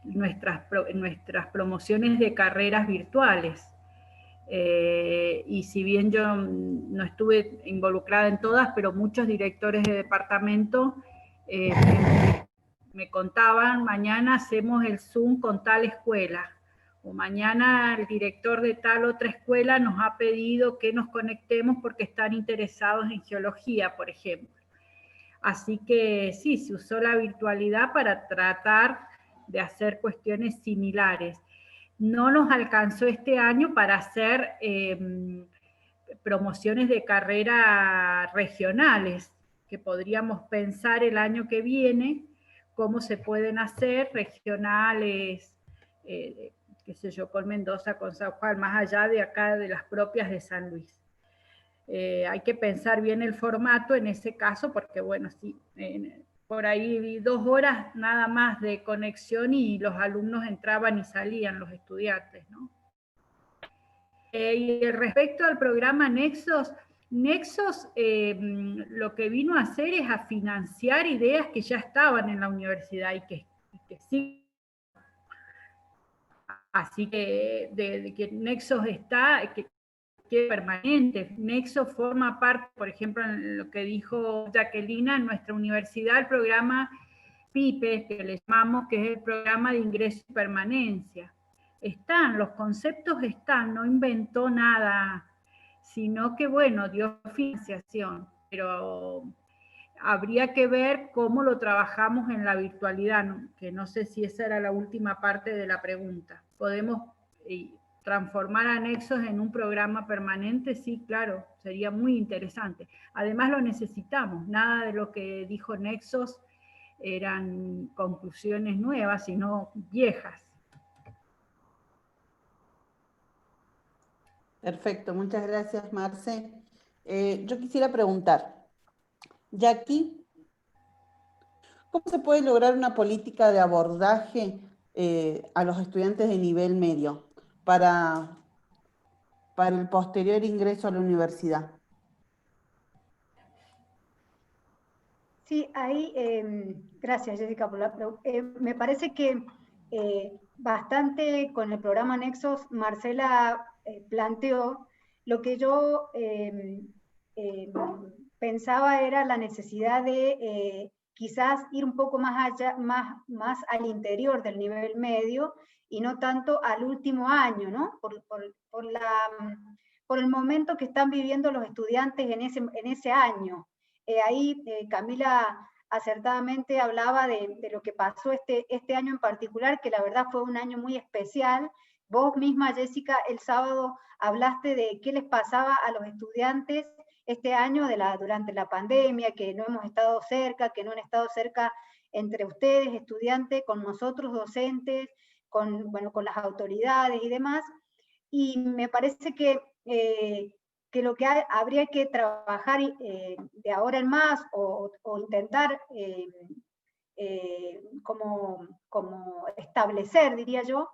nuestras promociones de carreras virtuales. Y si bien yo no estuve involucrada en todas, pero muchos directores de departamento me contaban, mañana hacemos el Zoom con tal escuela, o mañana el director de tal otra escuela nos ha pedido que nos conectemos porque están interesados en geología, por ejemplo. Así que sí, se usó la virtualidad para tratar de hacer cuestiones similares. No nos alcanzó este año para hacer promociones de carrera regionales, que podríamos pensar el año que viene cómo se pueden hacer regionales, qué sé yo, con Mendoza, con San Juan, más allá de acá de las propias de San Luis. Hay que pensar bien el formato en ese caso, porque bueno, sí, por ahí 2 horas nada más de conexión y los alumnos entraban y salían, los estudiantes, ¿no? Y respecto al programa Nexos, lo que vino a hacer es a financiar ideas que ya estaban en la universidad y que sí. Así que de que Nexos está, que es permanente. Nexos forma parte, por ejemplo, en lo que dijo Jacqueline, en nuestra universidad, el programa PIPE, que le llamamos, que es el programa de ingreso y permanencia. Están, los conceptos están, no inventó nada, sino que, bueno, dio financiación, pero habría que ver cómo lo trabajamos en la virtualidad, ¿no? Que no sé si esa era la última parte de la pregunta. ¿Podemos transformar a Nexos en un programa permanente? Sí, claro, sería muy interesante. Además lo necesitamos, nada de lo que dijo Nexos eran conclusiones nuevas, sino viejas. Perfecto, muchas gracias, Marce. Yo quisiera preguntar, Jackie, ¿cómo se puede lograr una política de abordaje a los estudiantes de nivel medio para el posterior ingreso a la universidad? Sí, ahí, gracias Jessica por la pregunta. Me parece que bastante con el programa Nexos, Marcela planteó lo que yo pensaba era la necesidad de quizás ir un poco más allá, más al interior del nivel medio y no tanto al último año, ¿no? Por el momento que están viviendo los estudiantes en ese año. Ahí Camila acertadamente hablaba de lo que pasó este año en particular, que la verdad fue un año muy especial. Vos misma, Jessica, el sábado hablaste de qué les pasaba a los estudiantes este año durante la pandemia, que no hemos estado cerca, que no han estado cerca entre ustedes, estudiantes, con nosotros, docentes, con las autoridades y demás. Y me parece que lo que habría que trabajar de ahora en más o intentar como establecer, diría yo,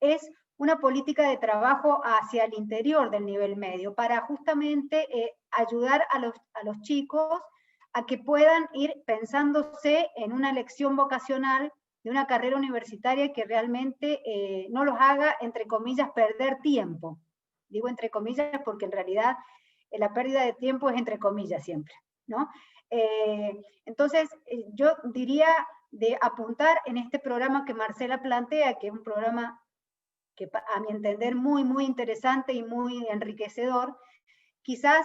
es una política de trabajo hacia el interior del nivel medio para justamente ayudar a los chicos a que puedan ir pensándose en una elección vocacional de una carrera universitaria que realmente no los haga, entre comillas, perder tiempo. Digo entre comillas porque en realidad la pérdida de tiempo es entre comillas siempre, ¿no? Entonces, yo diría de apuntar en este programa que Marcela plantea, que es un programa que a mi entender muy, muy interesante y muy enriquecedor, quizás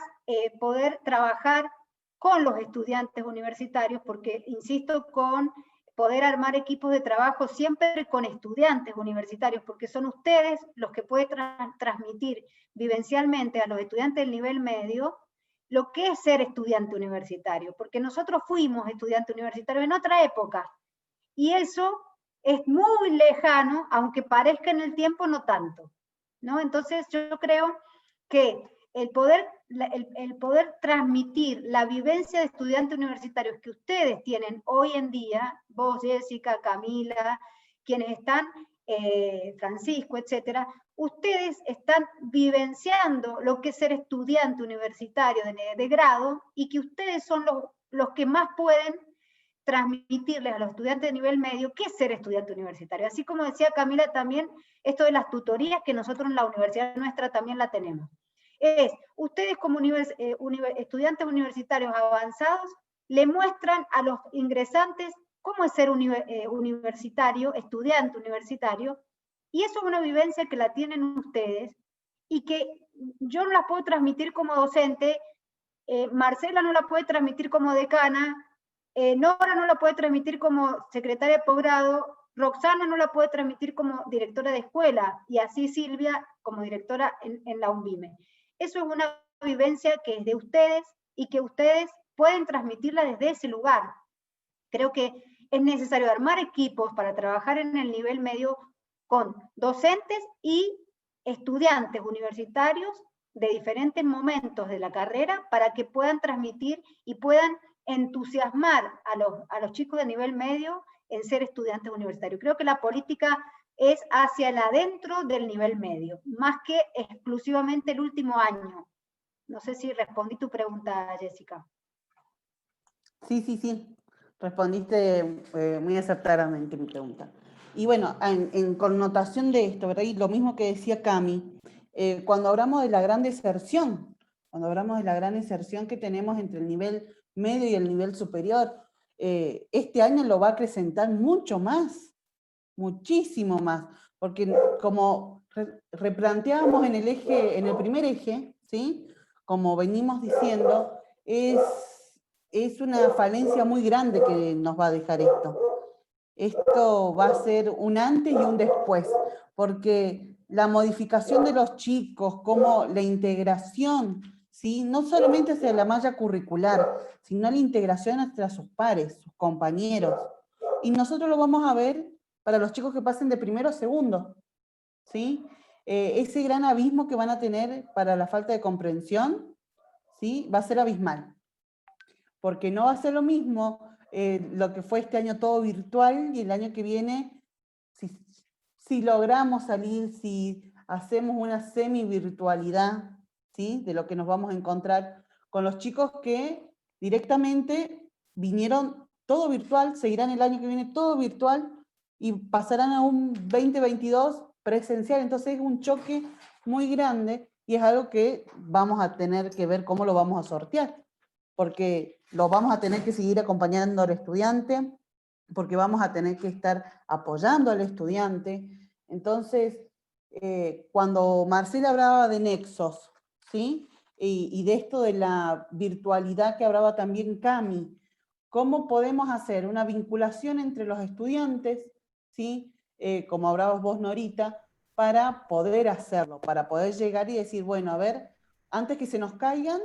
poder trabajar con los estudiantes universitarios, porque insisto, con poder armar equipos de trabajo siempre con estudiantes universitarios, porque son ustedes los que pueden transmitir vivencialmente a los estudiantes del nivel medio lo que es ser estudiante universitario, porque nosotros fuimos estudiantes universitarios en otra época, y eso es muy lejano, aunque parezca en el tiempo no tanto, ¿no? Entonces yo creo que el poder transmitir la vivencia de estudiantes universitarios que ustedes tienen hoy en día, vos, Jessica, Camila, quienes están, Francisco, etcétera, ustedes están vivenciando lo que es ser estudiante universitario de grado y que ustedes son los que más pueden transmitirles a los estudiantes de nivel medio qué es ser estudiante universitario. Así como decía Camila también, esto de las tutorías que nosotros en la universidad nuestra también la tenemos. Ustedes como estudiantes universitarios avanzados le muestran a los ingresantes cómo es ser universitario, estudiante universitario, y eso es una vivencia que la tienen ustedes y que yo no la puedo transmitir como docente, Marcela no la puede transmitir como decana, Nora no la puede transmitir como secretaria de posgrado, Roxana no la puede transmitir como directora de escuela, y así Silvia como directora en la UNVIME. Eso es una vivencia que es de ustedes y que ustedes pueden transmitirla desde ese lugar. Creo que es necesario armar equipos para trabajar en el nivel medio con docentes y estudiantes universitarios de diferentes momentos de la carrera para que puedan transmitir y puedan entusiasmar a los chicos de nivel medio en ser estudiantes universitarios. Creo que la política es hacia el adentro del nivel medio, más que exclusivamente el último año. No sé si respondí tu pregunta, Jessica. Sí. Respondiste muy acertadamente mi pregunta. Y bueno, en connotación de esto, ¿verdad? Y lo mismo que decía Cami, cuando hablamos de la gran deserción, que tenemos entre el nivel medio y el nivel superior, este año lo va a acrecentar mucho más, muchísimo más, porque como replanteábamos en el primer eje, ¿sí? Como venimos diciendo, es una falencia muy grande que nos va a dejar esto. Esto va a ser un antes y un después, porque la modificación de los chicos, como la integración, ¿sí? No solamente hacia la malla curricular, sino la integración hacia sus pares, sus compañeros. Y nosotros lo vamos a ver para los chicos que pasen de primero a segundo, ¿sí? Ese gran abismo que van a tener para la falta de comprensión, ¿sí? Va a ser abismal. porque no va a ser lo mismo lo que fue este año todo virtual y el año que viene, si logramos salir, si hacemos una semi-virtualidad, ¿sí?, de lo que nos vamos a encontrar con los chicos que directamente vinieron todo virtual, seguirán el año que viene todo virtual y pasarán a un 2022 presencial. Entonces es un choque muy grande y es algo que vamos a tener que ver cómo lo vamos a sortear, porque lo vamos a tener que seguir acompañando al estudiante, porque vamos a tener que estar apoyando al estudiante. Entonces, cuando Marcela hablaba de nexos, ¿sí?, y de esto de la virtualidad que hablaba también Cami, ¿cómo podemos hacer una vinculación entre los estudiantes, ¿sí?, como hablabas vos, Norita, para poder hacerlo, para poder llegar y decir, bueno, a ver, antes que se nos caigan,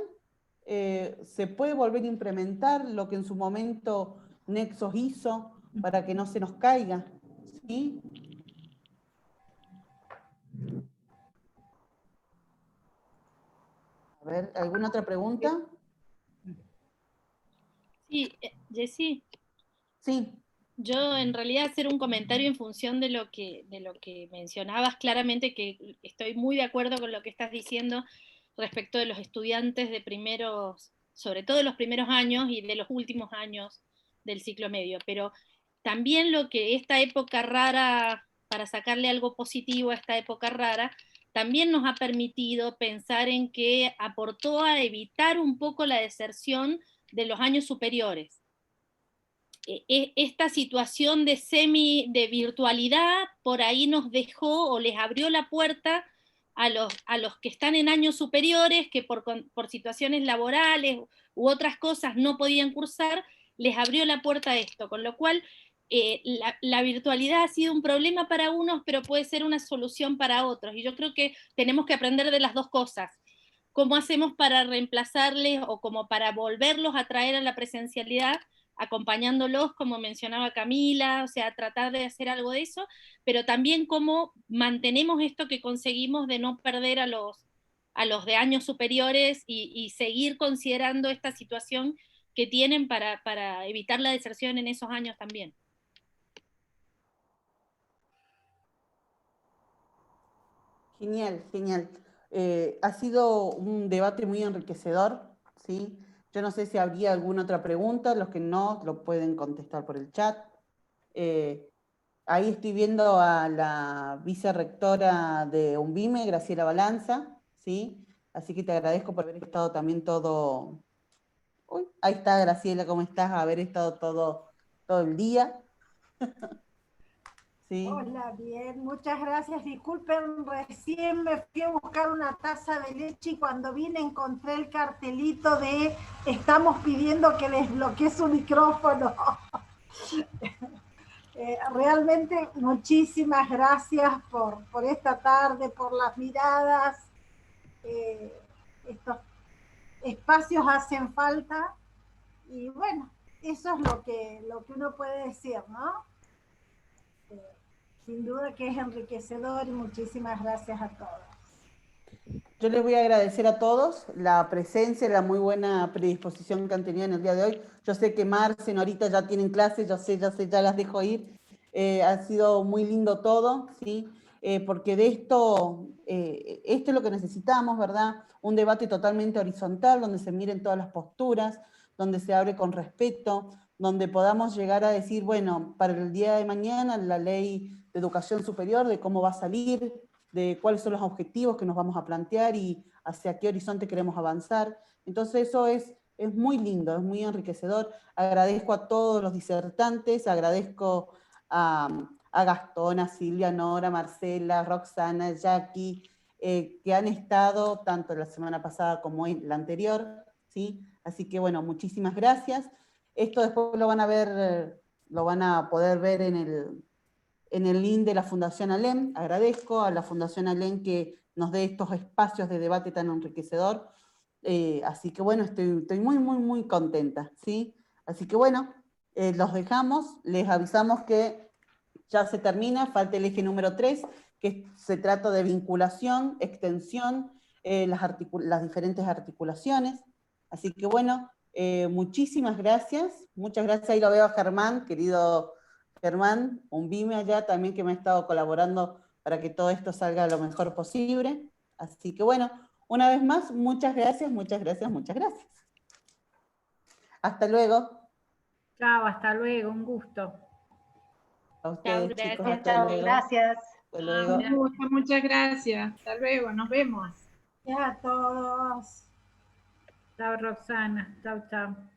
se puede volver a implementar lo que en su momento Nexos hizo para que no se nos caiga, ¿sí? A ver, ¿alguna otra pregunta? Sí, Jessy. Sí. Yo en realidad hacer un comentario en función de lo que mencionabas, claramente que estoy muy de acuerdo con lo que estás diciendo respecto de los estudiantes de primeros, sobre todo de los primeros años y de los últimos años del ciclo medio, pero también lo que esta época rara, para sacarle algo positivo a esta época rara, también nos ha permitido pensar en que aportó a evitar un poco la deserción de los años superiores. Esta situación de virtualidad por ahí nos dejó o les abrió la puerta a los que están en años superiores, que por situaciones laborales u otras cosas no podían cursar, les abrió la puerta a esto, con lo cual la virtualidad ha sido un problema para unos, pero puede ser una solución para otros, y yo creo que tenemos que aprender de las dos cosas. ¿Cómo hacemos para reemplazarles o como para volverlos a traer a la presencialidad, acompañándolos, como mencionaba Camila, o sea, tratar de hacer algo de eso, pero también cómo mantenemos esto que conseguimos de no perder a los de años superiores y seguir considerando esta situación que tienen para evitar la deserción en esos años también. Genial, genial. Ha sido un debate muy enriquecedor, ¿sí? Yo no sé si habría alguna otra pregunta, los que no, lo pueden contestar por el chat. Ahí estoy viendo a la vicerrectora de UNVIME, Graciela Balanza, ¿sí? Así que te agradezco por haber estado también todo... Uy, ahí está Graciela, ¿cómo estás? Haber estado todo el día. Sí. Hola, bien, muchas gracias. Disculpen, recién me fui a buscar una taza de leche y cuando vine encontré el cartelito de estamos pidiendo que desbloquee su micrófono. Realmente muchísimas gracias por esta tarde, por las miradas. Estos espacios hacen falta y bueno, eso es lo que uno puede decir, ¿no? Sin duda que es enriquecedor y muchísimas gracias a todos. Yo les voy a agradecer a todos la presencia, la muy buena predisposición que han tenido en el día de hoy. Yo sé que Marce, Norita ya tienen clases, ya las dejo ir. Ha sido muy lindo todo, ¿sí? Porque de esto es lo que necesitamos, ¿verdad? Un debate totalmente horizontal, donde se miren todas las posturas, donde se hable con respeto, donde podamos llegar a decir, bueno, para el día de mañana la ley de educación superior, de cómo va a salir, de cuáles son los objetivos que nos vamos a plantear y hacia qué horizonte queremos avanzar. Entonces eso es muy lindo, es muy enriquecedor. Agradezco a todos los disertantes, agradezco a Gastón, a Silvia, Nora, Marcela, Roxana, Jackie, que han estado tanto la semana pasada como la anterior, ¿sí? Así que bueno, muchísimas gracias. Esto después lo van a ver, lo van a poder ver en el link de la Fundación ALEM. Agradezco a la Fundación ALEM que nos dé estos espacios de debate tan enriquecedor. Así que bueno, estoy muy, muy, muy contenta, ¿sí? Así que bueno, los dejamos, les avisamos que ya se termina, falta el eje número 3, que se trata de vinculación, extensión, las diferentes articulaciones. Así que bueno, muchísimas gracias. Muchas gracias. Ahí lo veo a Germán, querido Germán, un BIME allá también que me ha estado colaborando para que todo esto salga lo mejor posible. Así que bueno, una vez más, muchas gracias, muchas gracias, muchas gracias. Hasta luego. Chao, hasta luego, un gusto. A ustedes, Chao, chicos, gracias. hasta Chao, luego. gracias. Hasta luego. Muchas gracias. Hasta luego, nos vemos. Gracias a todos. Chao, Roxana. Chao, chao.